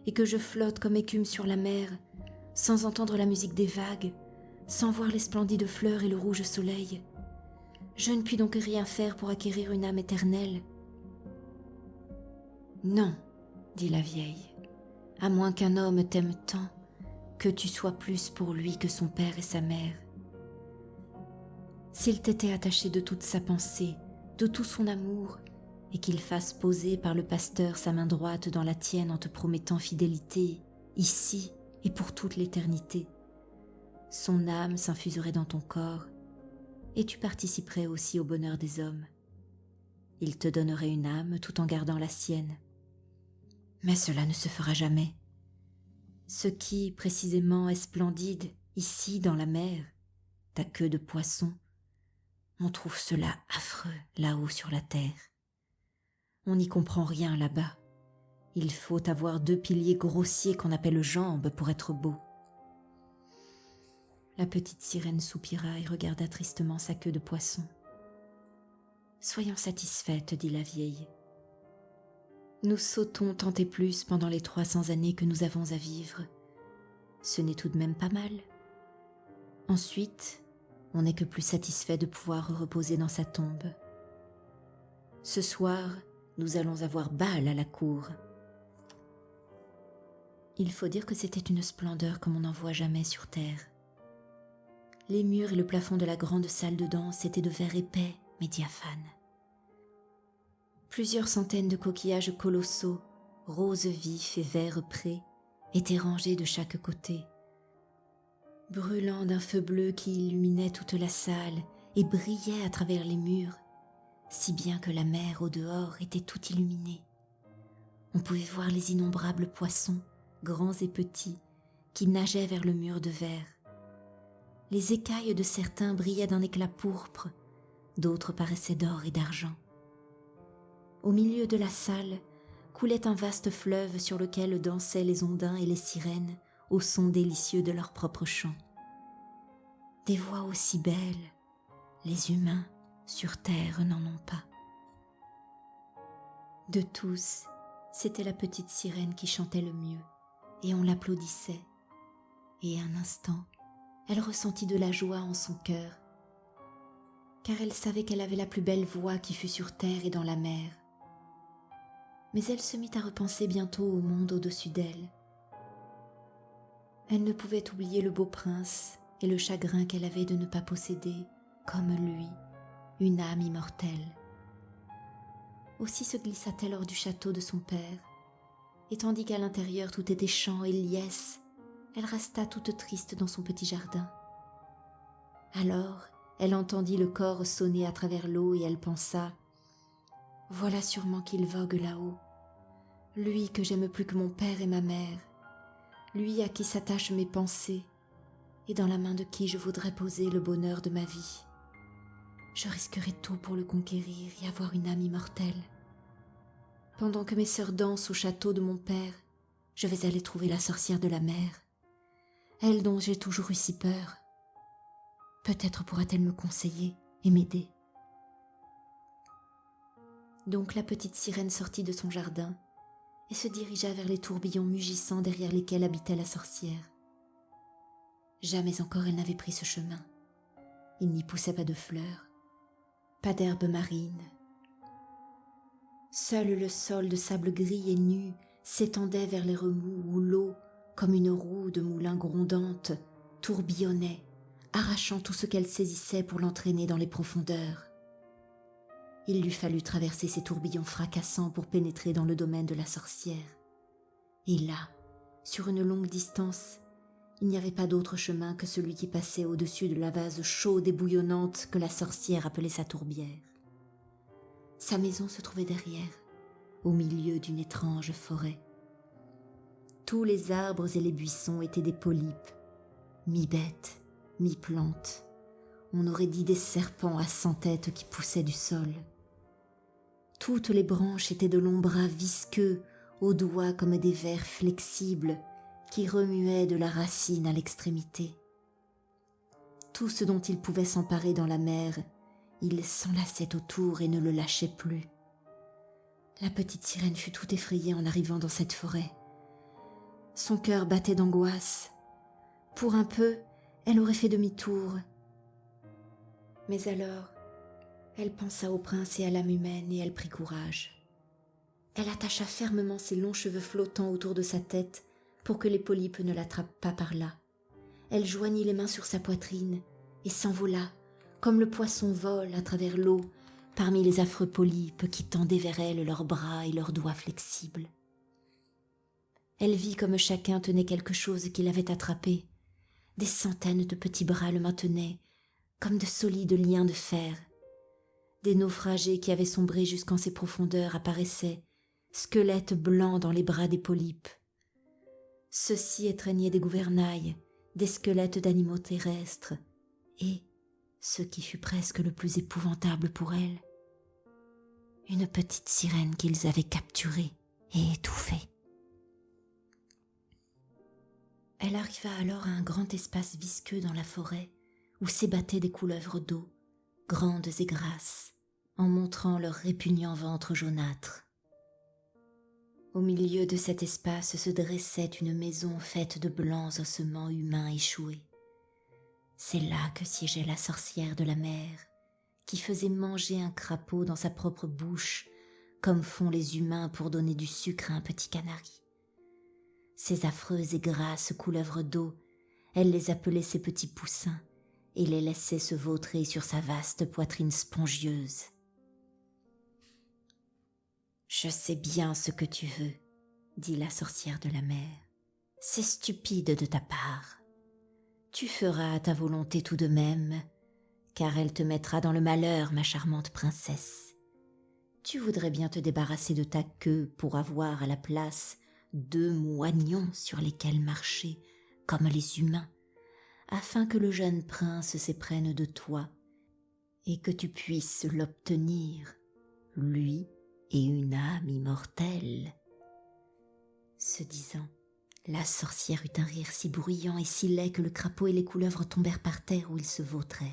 et que je flotte comme écume sur la mer, sans entendre la musique des vagues, sans voir les splendides fleurs et le rouge soleil. Je ne puis donc rien faire pour acquérir une âme éternelle. »« Non, dit la vieille, à moins qu'un homme t'aime tant, que tu sois plus pour lui que son père et sa mère. S'il t'était attaché de toute sa pensée, de tout son amour, et qu'il fasse poser par le pasteur sa main droite dans la tienne en te promettant fidélité, ici et pour toute l'éternité, son âme s'infuserait dans ton corps, et tu participerais aussi au bonheur des hommes. Il te donnerait une âme tout en gardant la sienne. Mais cela ne se fera jamais. Ce qui, précisément, est splendide, ici dans la mer, ta queue de poisson, on trouve cela affreux là-haut sur la terre. On n'y comprend rien là-bas. Il faut avoir 2 piliers grossiers qu'on appelle jambes pour être beau. » La petite sirène soupira et regarda tristement sa queue de poisson. « Soyons satisfaites, dit la vieille. Nous sautons tant et plus pendant les 300 années que nous avons à vivre. Ce n'est tout de même pas mal. Ensuite, on n'est que plus satisfait de pouvoir reposer dans sa tombe. Ce soir, nous allons avoir bal à la cour. » Il faut dire que c'était une splendeur comme on n'en voit jamais sur terre. Les murs et le plafond de la grande salle de danse étaient de verre épais mais diaphane. Plusieurs centaines de coquillages colossaux, roses vifs et verts prés, étaient rangés de chaque côté, brûlant d'un feu bleu qui illuminait toute la salle et brillait à travers les murs, si bien que la mer au dehors était toute illuminée. On pouvait voir les innombrables poissons, grands et petits, qui nageaient vers le mur de verre. Les écailles de certains brillaient d'un éclat pourpre, d'autres paraissaient d'or et d'argent. Au milieu de la salle coulait un vaste fleuve sur lequel dansaient les ondins et les sirènes au son délicieux de leurs propres chants. Des voix aussi belles, les humains sur terre n'en ont pas. De tous, c'était la petite sirène qui chantait le mieux, et on l'applaudissait. Et un instant, elle ressentit de la joie en son cœur, car elle savait qu'elle avait la plus belle voix qui fût sur terre et dans la mer. Mais elle se mit à repenser bientôt au monde au-dessus d'elle. Elle ne pouvait oublier le beau prince et le chagrin qu'elle avait de ne pas posséder, comme lui, une âme immortelle. Aussi se glissa-t-elle hors du château de son père, et tandis qu'à l'intérieur tout était chant et liesse, elle resta toute triste dans son petit jardin. Alors, elle entendit le cor sonner à travers l'eau et elle pensa « Voilà sûrement qu'il vogue là-haut, lui que j'aime plus que mon père et ma mère, lui à qui s'attachent mes pensées et dans la main de qui je voudrais poser le bonheur de ma vie. Je risquerai tout pour le conquérir et avoir une âme immortelle. Pendant que mes sœurs dansent au château de mon père, je vais aller trouver la sorcière de la mer, elle dont j'ai toujours eu si peur. Peut-être pourra-t-elle me conseiller et m'aider. » Donc la petite sirène sortit de son jardin et se dirigea vers les tourbillons mugissants derrière lesquels habitait la sorcière. Jamais encore elle n'avait pris ce chemin. Il n'y poussait pas de fleurs, pas d'herbes marines. Seul le sol de sable gris et nu s'étendait vers les remous où l'eau, comme une roue de moulin grondante, tourbillonnait, arrachant tout ce qu'elle saisissait pour l'entraîner dans les profondeurs. Il lui fallut traverser ces tourbillons fracassants pour pénétrer dans le domaine de la sorcière. Et là, sur une longue distance, il n'y avait pas d'autre chemin que celui qui passait au-dessus de la vase chaude et bouillonnante que la sorcière appelait sa tourbière. Sa maison se trouvait derrière, au milieu d'une étrange forêt. Tous les arbres et les buissons étaient des polypes, mi-bêtes, mi-plantes. On aurait dit des serpents à 100 têtes qui poussaient du sol. Toutes les branches étaient de longs bras visqueux, aux doigts comme des vers flexibles, qui remuaient de la racine à l'extrémité. Tout ce dont il pouvait s'emparer dans la mer, il s'enlaçait autour et ne le lâchait plus. La petite sirène fut tout effrayée en arrivant dans cette forêt. Son cœur battait d'angoisse. Pour un peu, elle aurait fait demi-tour. Mais alors, elle pensa au prince et à l'âme humaine et elle prit courage. Elle attacha fermement ses longs cheveux flottants autour de sa tête pour que les polypes ne l'attrapent pas par là. Elle joignit les mains sur sa poitrine et s'envola, comme le poisson vole à travers l'eau, parmi les affreux polypes qui tendaient vers elle leurs bras et leurs doigts flexibles. Elle vit comme chacun tenait quelque chose qui l'avait attrapé. Des centaines de petits bras le maintenaient, comme de solides liens de fer. Des naufragés qui avaient sombré jusqu'en ces profondeurs apparaissaient, squelettes blancs dans les bras des polypes. Ceux-ci étreignaient des gouvernails, des squelettes d'animaux terrestres, et, ce qui fut presque le plus épouvantable pour elle, une petite sirène qu'ils avaient capturée et étouffée. Elle arriva alors à un grand espace visqueux dans la forêt où s'ébattaient des couleuvres d'eau, grandes et grasses, en montrant leur répugnant ventre jaunâtre. Au milieu de cet espace se dressait une maison faite de blancs ossements humains échoués. C'est là que siégeait la sorcière de la mer, qui faisait manger un crapaud dans sa propre bouche, comme font les humains pour donner du sucre à un petit canari. Ces affreuses et grasses couleuvres d'eau, elle les appelait ses petits poussins et les laissait se vautrer sur sa vaste poitrine spongieuse. « Je sais bien ce que tu veux, » dit la sorcière de la mer. « C'est stupide de ta part. Tu feras ta volonté tout de même, car elle te mettra dans le malheur, ma charmante princesse. Tu voudrais bien te débarrasser de ta queue pour avoir à la place 2 moignons sur lesquels marcher comme les humains, afin que le jeune prince s'éprenne de toi et que tu puisses l'obtenir, lui et une âme immortelle. » Ce disant, la sorcière eut un rire si bruyant et si laid que le crapaud et les couleuvres tombèrent par terre où ils se vautrèrent.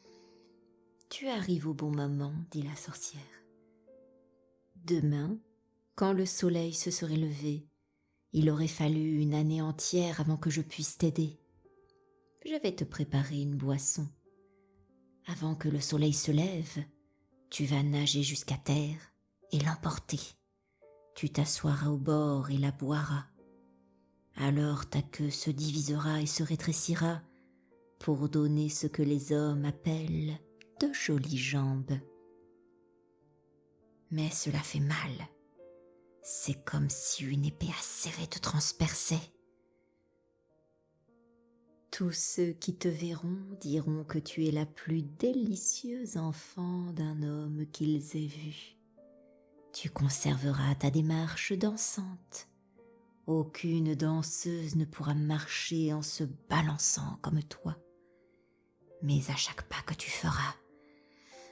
« Tu arrives au bon moment, » dit la sorcière. « Demain, quand le soleil se serait levé, il aurait fallu une année entière avant que je puisse t'aider. Je vais te préparer une boisson. Avant que le soleil se lève, tu vas nager jusqu'à terre et l'emporter. Tu t'assoiras au bord et la boiras. Alors ta queue se divisera et se rétrécira pour donner ce que les hommes appellent de jolies jambes. Mais cela fait mal. C'est comme si une épée acérée te transperçait. Tous ceux qui te verront diront que tu es la plus délicieuse enfant d'un homme qu'ils aient vu. Tu conserveras ta démarche dansante. Aucune danseuse ne pourra marcher en se balançant comme toi. Mais à chaque pas que tu feras,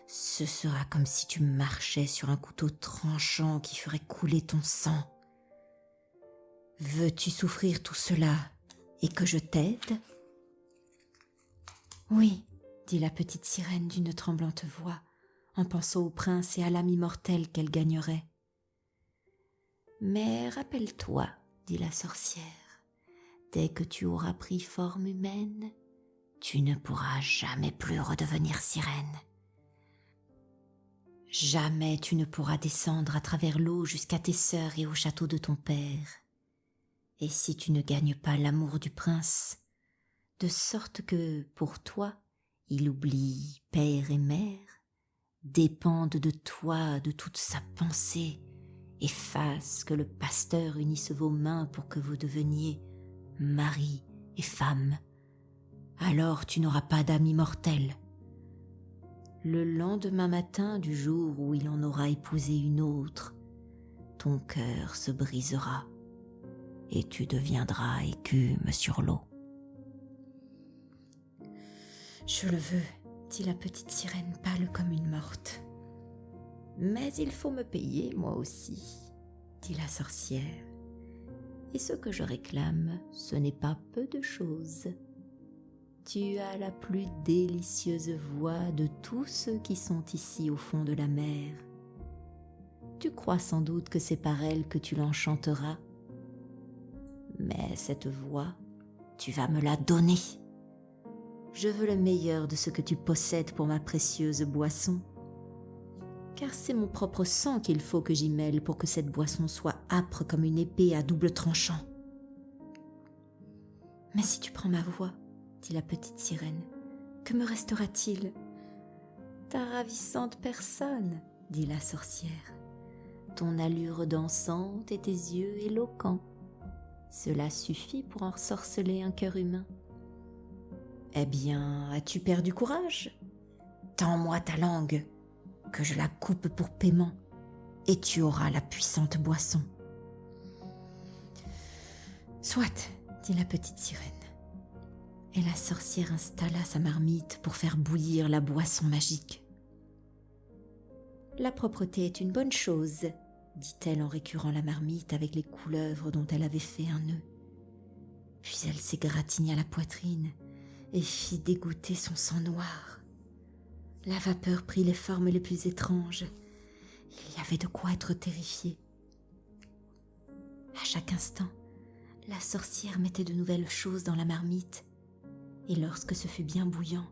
ce sera comme si tu marchais sur un couteau tranchant qui ferait couler ton sang. Veux-tu souffrir tout cela et que je t'aide ? » ?»« Oui, » dit la petite sirène d'une tremblante voix, en pensant au prince et à l'âme immortelle qu'elle gagnerait. « Mais rappelle-toi, » dit la sorcière, « dès que tu auras pris forme humaine, tu ne pourras jamais plus redevenir sirène. Jamais tu ne pourras descendre à travers l'eau jusqu'à tes sœurs et au château de ton père. Et si tu ne gagnes pas l'amour du prince, de sorte que, pour toi, il oublie père et mère, dépende de toi, de toute sa pensée, et fasse que le pasteur unisse vos mains pour que vous deveniez mari et femme, alors tu n'auras pas d'âme immortelle. Le lendemain matin du jour où il en aura épousé une autre, ton cœur se brisera et tu deviendras écume sur l'eau. « Je le veux, » dit la petite sirène pâle comme une morte. « Mais il faut me payer, moi aussi, » dit la sorcière. « Et ce que je réclame, ce n'est pas peu de choses. Tu as la plus délicieuse voix de tous ceux qui sont ici au fond de la mer. Tu crois sans doute que c'est par elle que tu l'enchanteras. Mais cette voix, tu vas me la donner. Je veux le meilleur de ce que tu possèdes pour ma précieuse boisson, car c'est mon propre sang qu'il faut que j'y mêle pour que cette boisson soit âpre comme une épée à double tranchant. »« Mais si tu prends ma voix, » dit la petite sirène, « que me restera-t-il ?»« Ta ravissante personne, » dit la sorcière, « ton allure dansante et tes yeux éloquents. Cela suffit pour ensorceler un cœur humain. » « Eh bien, as-tu perdu courage ? Tends-moi ta langue, que je la coupe pour paiement, et tu auras la puissante boisson. »« Soit, » dit la petite sirène. Et la sorcière installa sa marmite pour faire bouillir la boisson magique. La propreté est une bonne chose, dit-elle en récurant la marmite avec les couleuvres dont elle avait fait un nœud. Puis elle s'égratigna la poitrine et fit dégoûter son sang noir. La vapeur prit les formes les plus étranges. Il y avait de quoi être terrifié. À chaque instant, la sorcière mettait de nouvelles choses dans la marmite, et lorsque ce fut bien bouillant,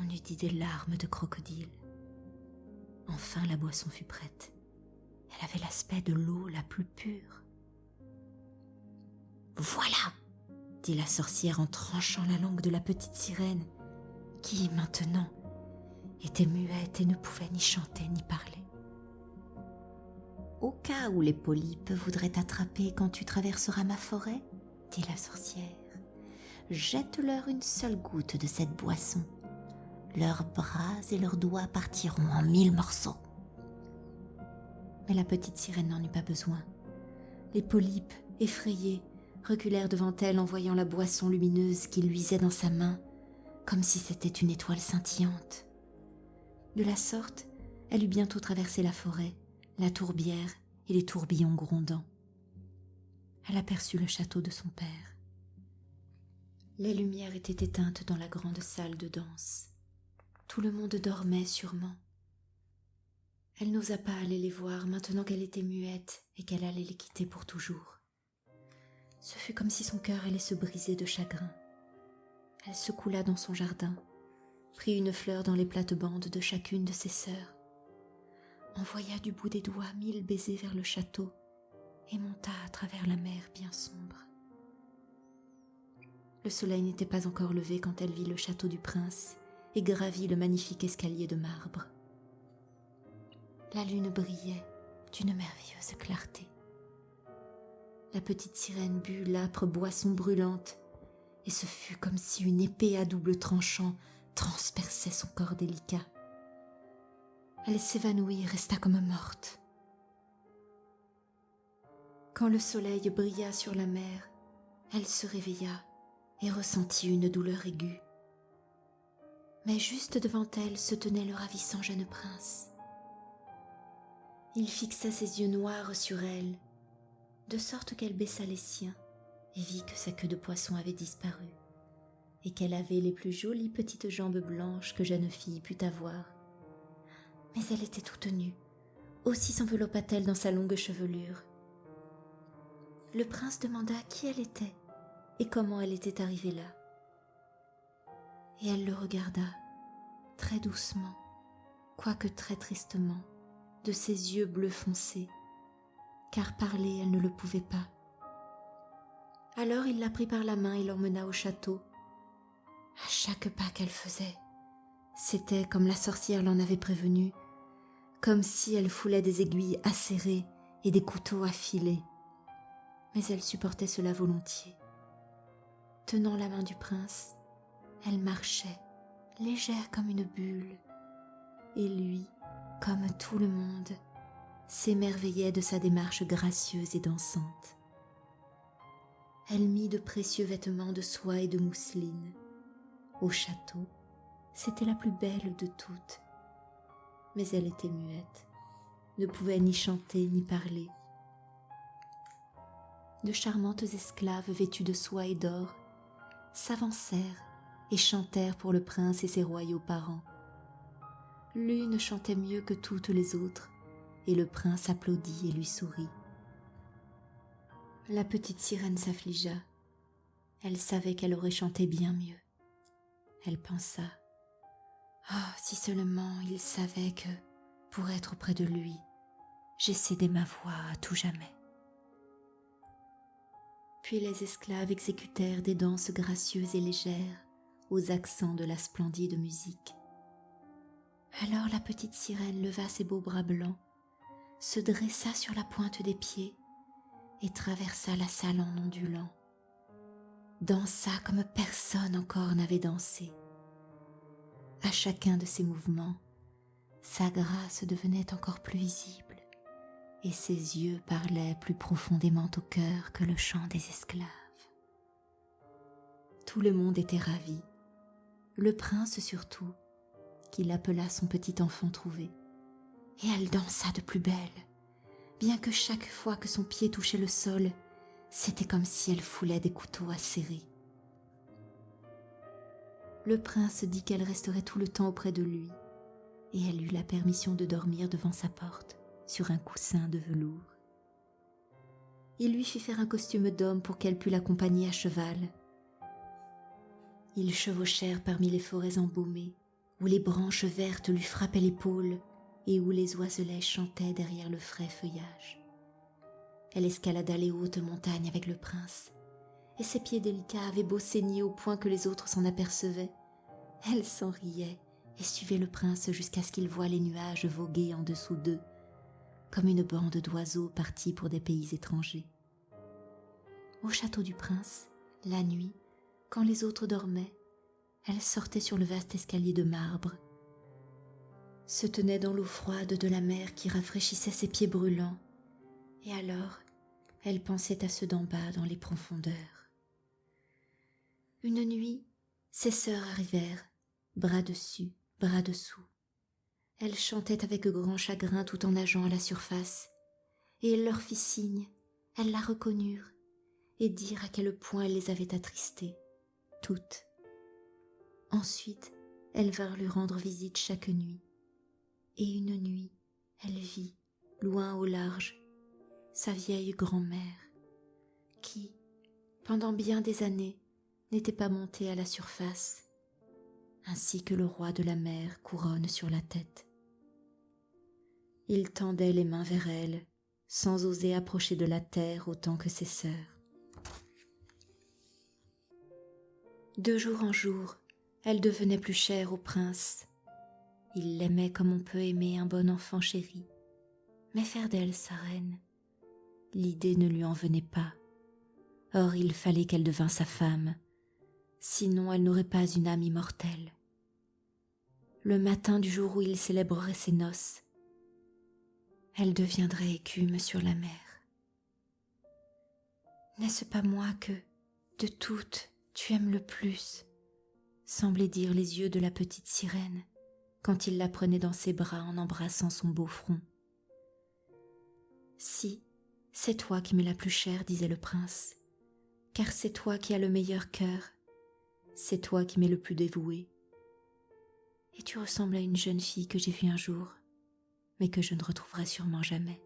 on eût dit des larmes de crocodile. Enfin, la boisson fut prête. Elle avait l'aspect de l'eau la plus pure. « Voilà !» dit la sorcière en tranchant la langue de la petite sirène, qui, maintenant, était muette et ne pouvait ni chanter ni parler. « Au cas où les polypes voudraient t'attraper quand tu traverseras ma forêt, dit la sorcière, jette-leur une seule goutte de cette boisson. Leurs bras et leurs doigts partiront en 1000 morceaux. » Mais la petite sirène n'en eut pas besoin. Les polypes, effrayés, reculèrent devant elle en voyant la boisson lumineuse qui luisait dans sa main, comme si c'était une étoile scintillante. De la sorte, elle eut bientôt traversé la forêt, la tourbière et les tourbillons grondants. Elle aperçut le château de son père. Les lumières étaient éteintes dans la grande salle de danse. Tout le monde dormait sûrement. Elle n'osa pas aller les voir maintenant qu'elle était muette et qu'elle allait les quitter pour toujours. Ce fut comme si son cœur allait se briser de chagrin. Elle se coula dans son jardin, prit une fleur dans les plates-bandes de chacune de ses sœurs, envoya du bout des doigts 1000 baisers vers le château et monta à travers la mer bien sombre. Le soleil n'était pas encore levé quand elle vit le château du prince et gravit le magnifique escalier de marbre. La lune brillait d'une merveilleuse clarté. La petite sirène but l'âpre boisson brûlante, et ce fut comme si une épée à double tranchant transperçait son corps délicat. Elle s'évanouit et resta comme morte. Quand le soleil brilla sur la mer, elle se réveilla et ressentit une douleur aiguë. Mais juste devant elle se tenait le ravissant jeune prince. Il fixa ses yeux noirs sur elle, de sorte qu'elle baissa les siens et vit que sa queue de poisson avait disparu et qu'elle avait les plus jolies petites jambes blanches que jeune fille put avoir. Mais elle était toute nue, aussi s'enveloppa-t-elle dans sa longue chevelure. Le prince demanda qui elle était et comment elle était arrivée là. Et elle le regarda, très doucement, quoique très tristement, de ses yeux bleu foncé, car parler elle ne le pouvait pas. Alors il la prit par la main et l'emmena au château. À chaque pas qu'elle faisait, c'était comme la sorcière l'en avait prévenue, comme si elle foulait des aiguilles acérées et des couteaux affilés. Mais elle supportait cela volontiers. Tenant la main du prince, elle marchait, légère comme une bulle, et lui, comme tout le monde, s'émerveillait de sa démarche gracieuse et dansante. Elle mit de précieux vêtements de soie et de mousseline. Au château, c'était la plus belle de toutes, mais elle était muette, ne pouvait ni chanter ni parler. De charmantes esclaves vêtues de soie et d'or s'avancèrent et chantèrent pour le prince et ses royaux parents. L'une chantait mieux que toutes les autres, et le prince applaudit et lui sourit. La petite sirène s'affligea. Elle savait qu'elle aurait chanté bien mieux. Elle pensa « Oh, si seulement il savait que, pour être auprès de lui, j'ai cédé ma voix à tout jamais. » Puis les esclaves exécutèrent des danses gracieuses et légères aux accents de la splendide musique. Alors la petite sirène leva ses beaux bras blancs, se dressa sur la pointe des pieds et traversa la salle en ondulant. Dansa comme personne encore n'avait dansé. À chacun de ses mouvements, sa grâce devenait encore plus visible et ses yeux parlaient plus profondément au cœur que le chant des esclaves. Tout le monde était ravi, le prince surtout, qui l'appela son petit enfant trouvé, et elle dansa de plus belle, bien que chaque fois que son pied touchait le sol, c'était comme si elle foulait des couteaux acérés. Le prince dit qu'elle resterait tout le temps auprès de lui, et elle eut la permission de dormir devant sa porte, sur un coussin de velours. Il lui fit faire un costume d'homme pour qu'elle pût l'accompagner à cheval. Ils chevauchèrent parmi les forêts embaumées, où les branches vertes lui frappaient l'épaule et où les oiselets chantaient derrière le frais feuillage. Elle escalada les hautes montagnes avec le prince, et ses pieds délicats avaient beau saigner au point que les autres s'en apercevaient. Elle s'en riait et suivait le prince jusqu'à ce qu'il voie les nuages voguer en dessous d'eux, comme une bande d'oiseaux partis pour des pays étrangers. Au château du prince, la nuit, quand les autres dormaient, elle sortait sur le vaste escalier de marbre, se tenait dans l'eau froide de la mer qui rafraîchissait ses pieds brûlants, et alors elle pensait à ceux d'en bas dans les profondeurs. Une nuit, ses sœurs arrivèrent, bras dessus, bras dessous. Elle chantait avec grand chagrin tout en nageant à la surface, et elle leur fit signe, elles la reconnurent, et dirent à quel point elle les avait attristées, toutes. Ensuite, elles vinrent lui rendre visite chaque nuit, et une nuit, elle vit, loin au large, sa vieille grand-mère, qui, pendant bien des années, n'était pas montée à la surface, ainsi que le roi de la mer couronne sur la tête. Il tendait les mains vers elle, sans oser approcher de la terre autant que ses sœurs. De jour en jour, elle devenait plus chère au prince. Il l'aimait comme on peut aimer un bon enfant chéri, mais faire d'elle sa reine, l'idée ne lui en venait pas. Or il fallait qu'elle devînt sa femme, sinon elle n'aurait pas une âme immortelle. Le matin du jour où il célébrerait ses noces, elle deviendrait écume sur la mer. N'est-ce pas moi que, de toutes, tu aimes le plus, semblaient dire les yeux de la petite sirène quand il la prenait dans ses bras en embrassant son beau front. Si, c'est toi qui m'es la plus chère, disait le prince, car c'est toi qui as le meilleur cœur, c'est toi qui m'es le plus dévoué. Et tu ressembles à une jeune fille que j'ai vue un jour, mais que je ne retrouverai sûrement jamais.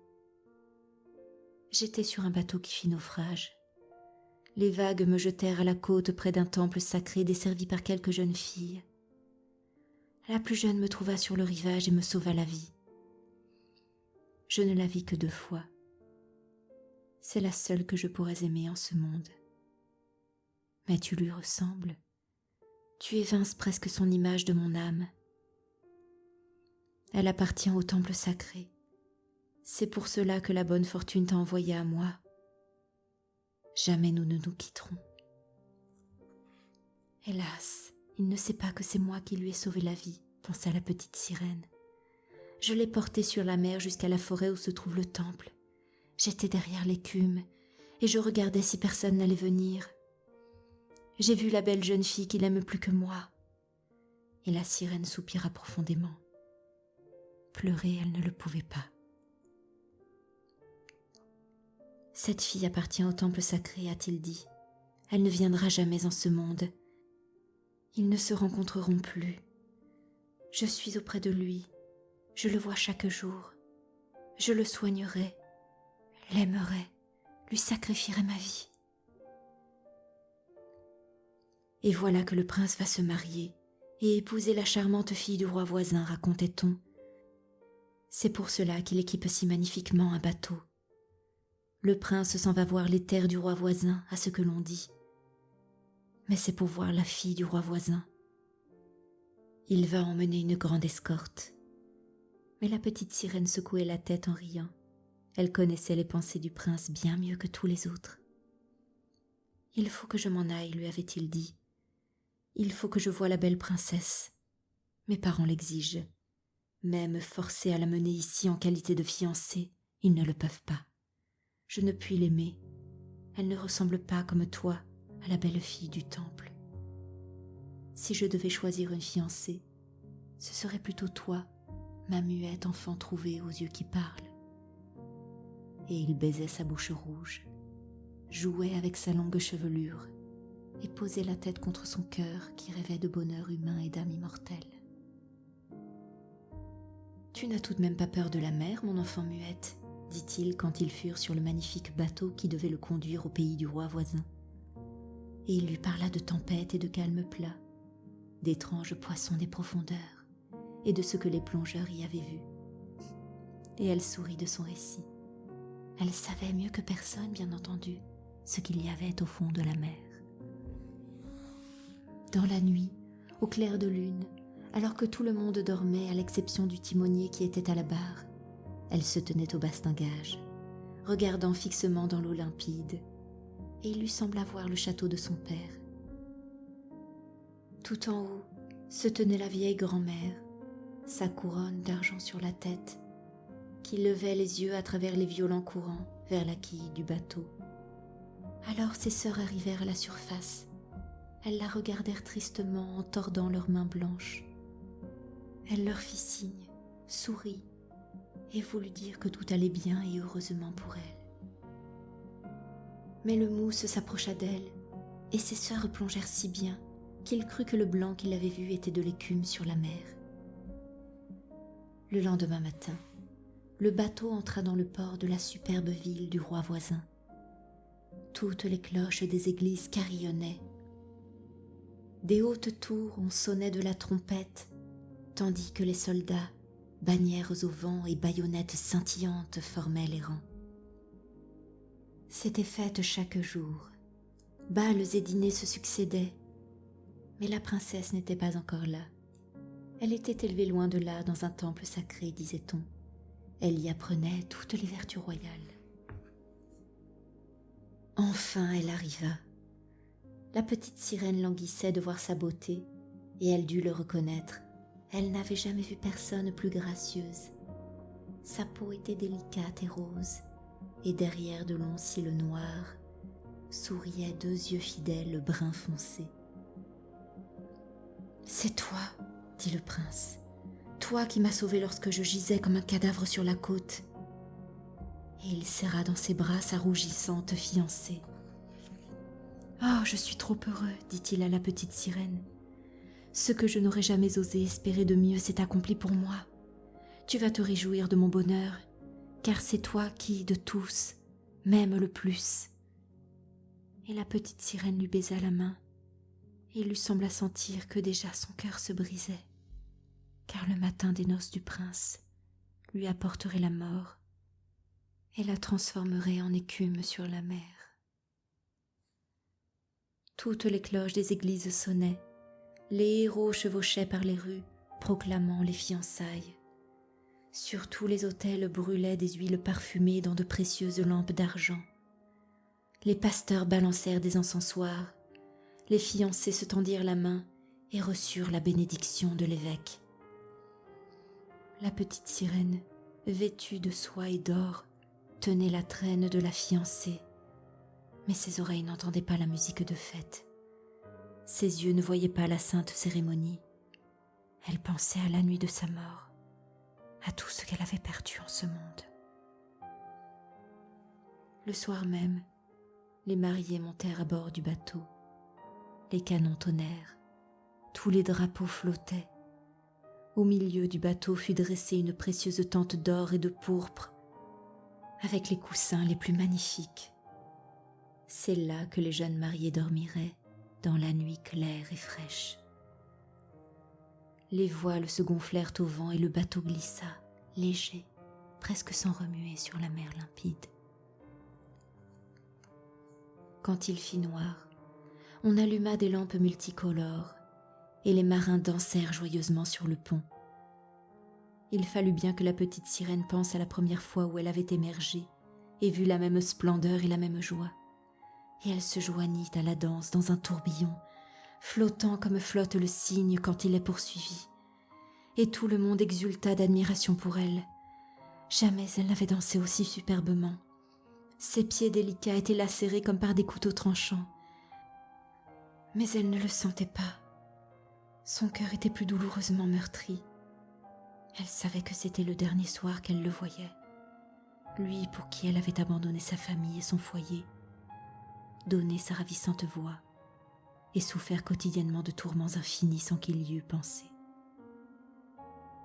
J'étais sur un bateau qui fit naufrage. Les vagues me jetèrent à la côte près d'un temple sacré desservi par quelques jeunes filles. La plus jeune me trouva sur le rivage et me sauva la vie. Je ne la vis que 2 fois. C'est la seule que je pourrais aimer en ce monde. Mais tu lui ressembles. Tu évinces presque son image de mon âme. Elle appartient au temple sacré. C'est pour cela que la bonne fortune t'a envoyé à moi. Jamais nous ne nous quitterons. Hélas, il ne sait pas que c'est moi qui lui ai sauvé la vie, pensa la petite sirène. Je l'ai porté sur la mer jusqu'à la forêt où se trouve le temple. J'étais derrière l'écume et je regardais si personne n'allait venir. J'ai vu la belle jeune fille qui l'aime plus que moi. Et la sirène soupira profondément. Pleurer, elle ne le pouvait pas. Cette fille appartient au temple sacré, a-t-il dit. Elle ne viendra jamais en ce monde. Ils ne se rencontreront plus. Je suis auprès de lui. Je le vois chaque jour. Je le soignerai, l'aimerai, lui sacrifierai ma vie. Et voilà que le prince va se marier et épouser la charmante fille du roi voisin, racontait-on. C'est pour cela qu'il équipe si magnifiquement un bateau. Le prince s'en va voir les terres du roi voisin, à ce que l'on dit. Mais c'est pour voir la fille du roi voisin. Il va emmener une grande escorte. Mais la petite sirène secouait la tête en riant. Elle connaissait les pensées du prince bien mieux que tous les autres. « Il faut que je m'en aille, lui avait-il dit. Il faut que je voie la belle princesse. Mes parents l'exigent. Même forcés à la mener ici en qualité de fiancée, ils ne le peuvent pas. Je ne puis l'aimer. Elle ne ressemble pas comme toi à la belle fille du temple. Si je devais choisir une fiancée, ce serait plutôt toi, ma muette enfant trouvée aux yeux qui parlent. Et il baisait sa bouche rouge, jouait avec sa longue chevelure et posait la tête contre son cœur qui rêvait de bonheur humain et d'âme immortelle. « Tu n'as tout de même pas peur de la mer, mon enfant muette ?» dit-il quand ils furent sur le magnifique bateau qui devait le conduire au pays du roi voisin. Et il lui parla de tempêtes et de calmes plats, d'étranges poissons des profondeurs et de ce que les plongeurs y avaient vu. Et elle sourit de son récit. Elle savait mieux que personne, bien entendu, ce qu'il y avait au fond de la mer. Dans la nuit, au clair de lune, alors que tout le monde dormait à l'exception du timonier qui était à la barre, elle se tenait au bastingage, regardant fixement dans l'eau limpide, et il lui sembla voir le château de son père. Tout en haut se tenait la vieille grand-mère, sa couronne d'argent sur la tête, qui levait les yeux à travers les violents courants vers la quille du bateau. Alors ses sœurs arrivèrent à la surface. Elles la regardèrent tristement en tordant leurs mains blanches. Elle leur fit signe, sourit, et voulut dire que tout allait bien et heureusement pour elle. Mais le mousse s'approcha d'elle, et ses sœurs plongèrent si bien qu'il crut que le blanc qu'il avait vu était de l'écume sur la mer. Le lendemain matin, le bateau entra dans le port de la superbe ville du roi voisin. Toutes les cloches des églises carillonnaient. Des hautes tours on sonnait de la trompette, tandis que les soldats, bannières au vent et baïonnettes scintillantes formaient les rangs. C'était fête chaque jour. Bals et dîners se succédaient, mais la princesse n'était pas encore là. Elle était élevée loin de là dans un temple sacré, disait-on. Elle y apprenait toutes les vertus royales. Enfin, elle arriva. La petite sirène languissait de voir sa beauté, et elle dut le reconnaître. Elle n'avait jamais vu personne plus gracieuse. Sa peau était délicate et rose, et derrière de longs cils noirs, souriaient 2 yeux fidèles brun foncé. « C'est toi, dit le prince, toi qui m'as sauvé lorsque je gisais comme un cadavre sur la côte. » Et il serra dans ses bras sa rougissante fiancée. « Oh, je suis trop heureux, dit-il à la petite sirène. Ce que je n'aurais jamais osé espérer de mieux s'est accompli pour moi. Tu vas te réjouir de mon bonheur, car c'est toi qui, de tous, m'aimes le plus. » Et la petite sirène lui baisa la main, et il lui sembla sentir que déjà son cœur se brisait, car le matin des noces du prince lui apporterait la mort et la transformerait en écume sur la mer. Toutes les cloches des églises sonnaient, les héros chevauchaient par les rues, proclamant les fiançailles. Sur tous les autels brûlaient des huiles parfumées dans de précieuses lampes d'argent. Les pasteurs balancèrent des encensoirs, les fiancés se tendirent la main et reçurent la bénédiction de l'évêque. La petite sirène, vêtue de soie et d'or, tenait la traîne de la fiancée, mais ses oreilles n'entendaient pas la musique de fête. Ses yeux ne voyaient pas la sainte cérémonie. Elle pensait à la nuit de sa mort, à tout ce qu'elle avait perdu en ce monde. Le soir même, les mariés montèrent à bord du bateau. Les canons tonnèrent, tous les drapeaux flottaient. Au milieu du bateau fut dressée une précieuse tente d'or et de pourpre, avec les coussins les plus magnifiques. C'est là que les jeunes mariés dormiraient, dans la nuit claire et fraîche. Les voiles se gonflèrent au vent et le bateau glissa, léger, presque sans remuer sur la mer limpide. Quand il fit noir, on alluma des lampes multicolores et les marins dansèrent joyeusement sur le pont. Il fallut bien que la petite sirène pense à la première fois où elle avait émergé et vu la même splendeur et la même joie. Et elle se joignit à la danse dans un tourbillon, flottant comme flotte le cygne quand il est poursuivi. Et tout le monde exulta d'admiration pour elle. Jamais elle n'avait dansé aussi superbement. Ses pieds délicats étaient lacérés comme par des couteaux tranchants. Mais elle ne le sentait pas. Son cœur était plus douloureusement meurtri. Elle savait que c'était le dernier soir qu'elle le voyait. Lui pour qui elle avait abandonné sa famille et son foyer, donné sa ravissante voix et souffert quotidiennement de tourments infinis sans qu'il y eût pensé.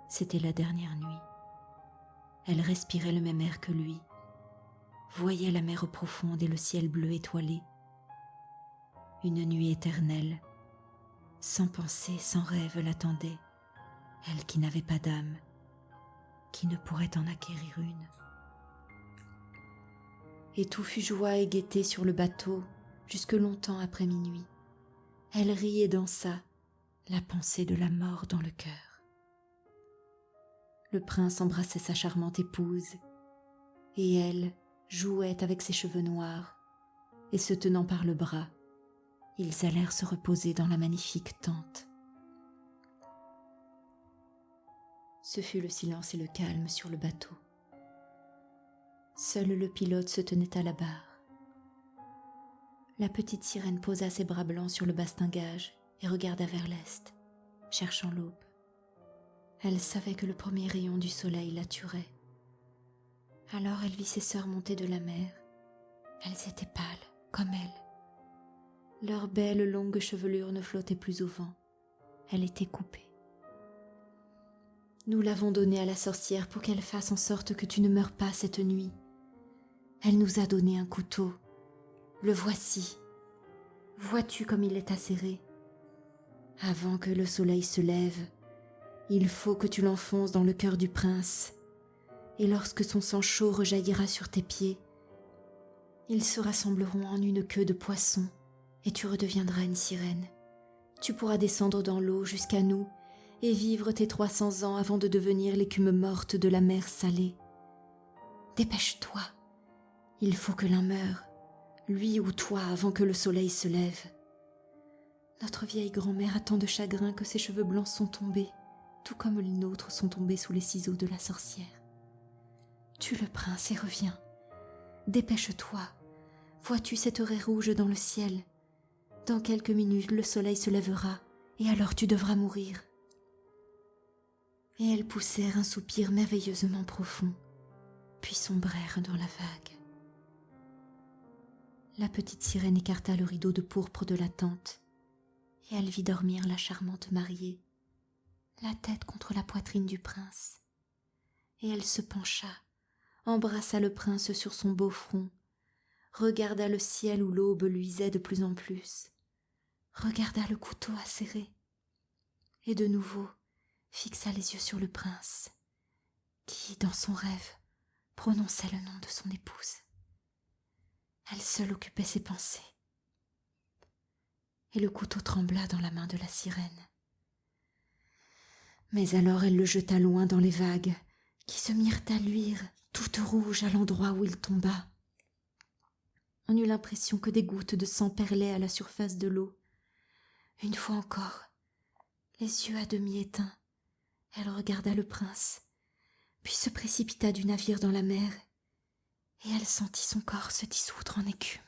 C'était la dernière nuit. Elle respirait le même air que lui, voyait la mer profonde et le ciel bleu étoilé. Une nuit éternelle, sans pensée, sans rêve, l'attendait, elle qui n'avait pas d'âme, qui ne pourrait en acquérir une. Et tout fut joie et gaieté sur le bateau, jusque longtemps après minuit. Elle rit et dansa, la pensée de la mort dans le cœur. Le prince embrassait sa charmante épouse, et elle jouait avec ses cheveux noirs, et se tenant par le bras, ils allèrent se reposer dans la magnifique tente. Ce fut le silence et le calme sur le bateau. Seul le pilote se tenait à la barre. La petite sirène posa ses bras blancs sur le bastingage et regarda vers l'est, cherchant l'aube. Elle savait que le premier rayon du soleil la tuerait. Alors elle vit ses sœurs monter de la mer. Elles étaient pâles, comme elle. Leur belle longue chevelure ne flottait plus au vent. Elle était coupée. Nous l'avons donnée à la sorcière pour qu'elle fasse en sorte que tu ne meurs pas cette nuit. Elle nous a donné un couteau. Le voici. Vois-tu comme il est acéré? Avant que le soleil se lève, il faut que tu l'enfonces dans le cœur du prince, et lorsque son sang chaud rejaillira sur tes pieds, ils se rassembleront en une queue de poisson, et tu redeviendras une sirène. Tu pourras descendre dans l'eau jusqu'à nous, et vivre tes 300 ans avant de devenir l'écume morte de la mer salée. Dépêche-toi, il faut que l'un meure, lui ou toi, avant que le soleil se lève. Notre vieille grand-mère a tant de chagrin que ses cheveux blancs sont tombés, tout comme les nôtres sont tombés sous les ciseaux de la sorcière. Tue le prince et reviens. Dépêche-toi. Vois-tu cette raie rouge dans le ciel? Dans quelques minutes, le soleil se lèvera, et alors tu devras mourir. Et elles poussèrent un soupir merveilleusement profond, puis sombrèrent dans la vague. La petite sirène écarta le rideau de pourpre de la tente, et elle vit dormir la charmante mariée, la tête contre la poitrine du prince. Et elle se pencha, embrassa le prince sur son beau front, regarda le ciel où l'aube luisait de plus en plus, regarda le couteau acéré, et de nouveau fixa les yeux sur le prince, qui, dans son rêve, prononçait le nom de son épouse. Elle seule occupait ses pensées. Et le couteau trembla dans la main de la sirène. Mais alors elle le jeta loin dans les vagues, qui se mirent à luire, toutes rouges à l'endroit où il tomba. On eut l'impression que des gouttes de sang perlaient à la surface de l'eau. Une fois encore, les yeux à demi éteints, elle regarda le prince, puis se précipita du navire dans la mer, et elle sentit son corps se dissoudre en écume.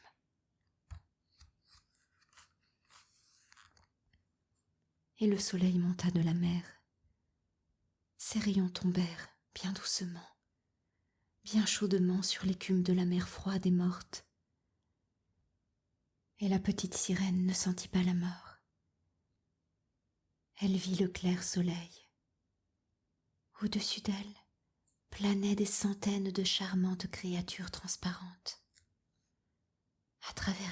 Et le soleil monta de la mer. Ses rayons tombèrent bien doucement, bien chaudement sur l'écume de la mer froide et morte. Et la petite sirène ne sentit pas la mort. Elle vit le clair soleil. Au-dessus d'elle planaient des centaines de charmantes créatures transparentes. À travers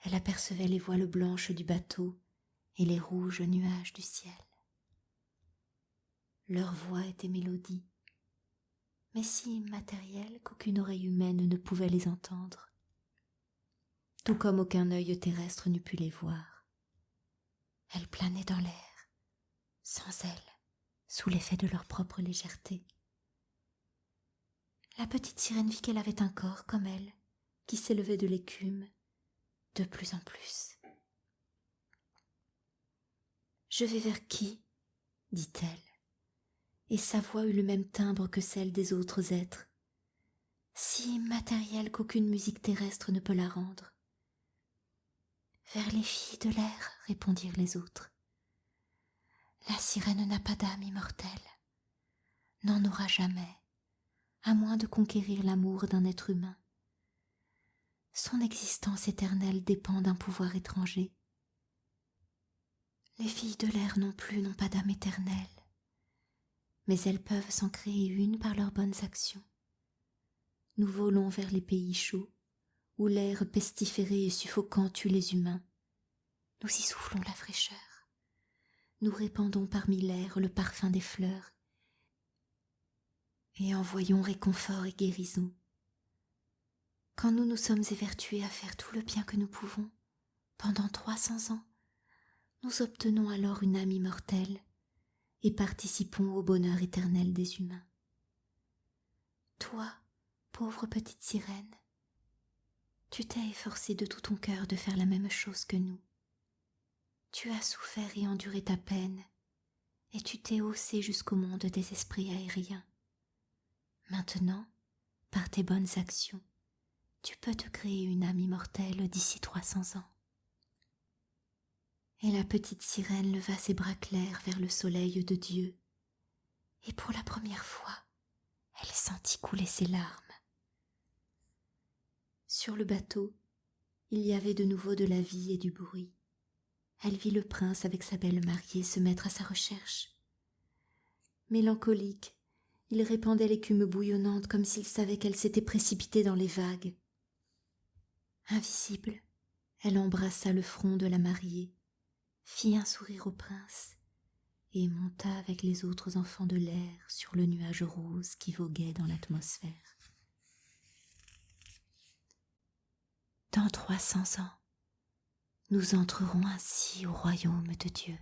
elle apercevait les voiles blanches du bateau et les rouges nuages du ciel. Leur voix était mélodie, mais si immatérielle qu'aucune oreille humaine ne pouvait les entendre, tout comme aucun œil terrestre n'eût pu les voir. Elles planaient dans l'air, sans elles, sous l'effet de leur propre légèreté. La petite sirène vit qu'elle avait un corps comme elle, qui s'élevait de l'écume, de plus en plus. « Je vais vers qui ?» dit-elle, et sa voix eut le même timbre que celle des autres êtres, si immatérielle qu'aucune musique terrestre ne peut la rendre. « Vers les filles de l'air, répondirent les autres. La sirène n'a pas d'âme immortelle. n'en aura jamais, à moins de conquérir l'amour d'un être humain. Son existence éternelle dépend d'un pouvoir étranger. Les filles de l'air non plus n'ont pas d'âme éternelle, mais elles peuvent s'en créer une par leurs bonnes actions. Nous volons vers les pays chauds, où l'air pestiféré et suffocant tue les humains. Nous y soufflons la fraîcheur. Nous répandons parmi l'air le parfum des fleurs et envoyons réconfort et guérison. Quand nous nous sommes évertués à faire tout le bien que nous pouvons, pendant 300 ans, nous obtenons alors une âme immortelle et participons au bonheur éternel des humains. Toi, pauvre petite sirène, tu t'es efforcée de tout ton cœur de faire la même chose que nous. Tu as souffert et enduré ta peine, et tu t'es haussée jusqu'au monde des esprits aériens. Maintenant, par tes bonnes actions, tu peux te créer une âme immortelle d'ici 300 ans. Et la petite sirène leva ses bras clairs vers le soleil de Dieu, et pour la première fois, elle sentit couler ses larmes. Sur le bateau, il y avait de nouveau de la vie et du bruit. Elle vit le prince avec sa belle mariée se mettre à sa recherche. Mélancolique, il répandait l'écume bouillonnante comme s'il savait qu'elle s'était précipitée dans les vagues. Invisible, elle embrassa le front de la mariée, fit un sourire au prince et monta avec les autres enfants de l'air sur le nuage rose qui voguait dans l'atmosphère. Dans 300 ans, nous entrerons ainsi au royaume de Dieu.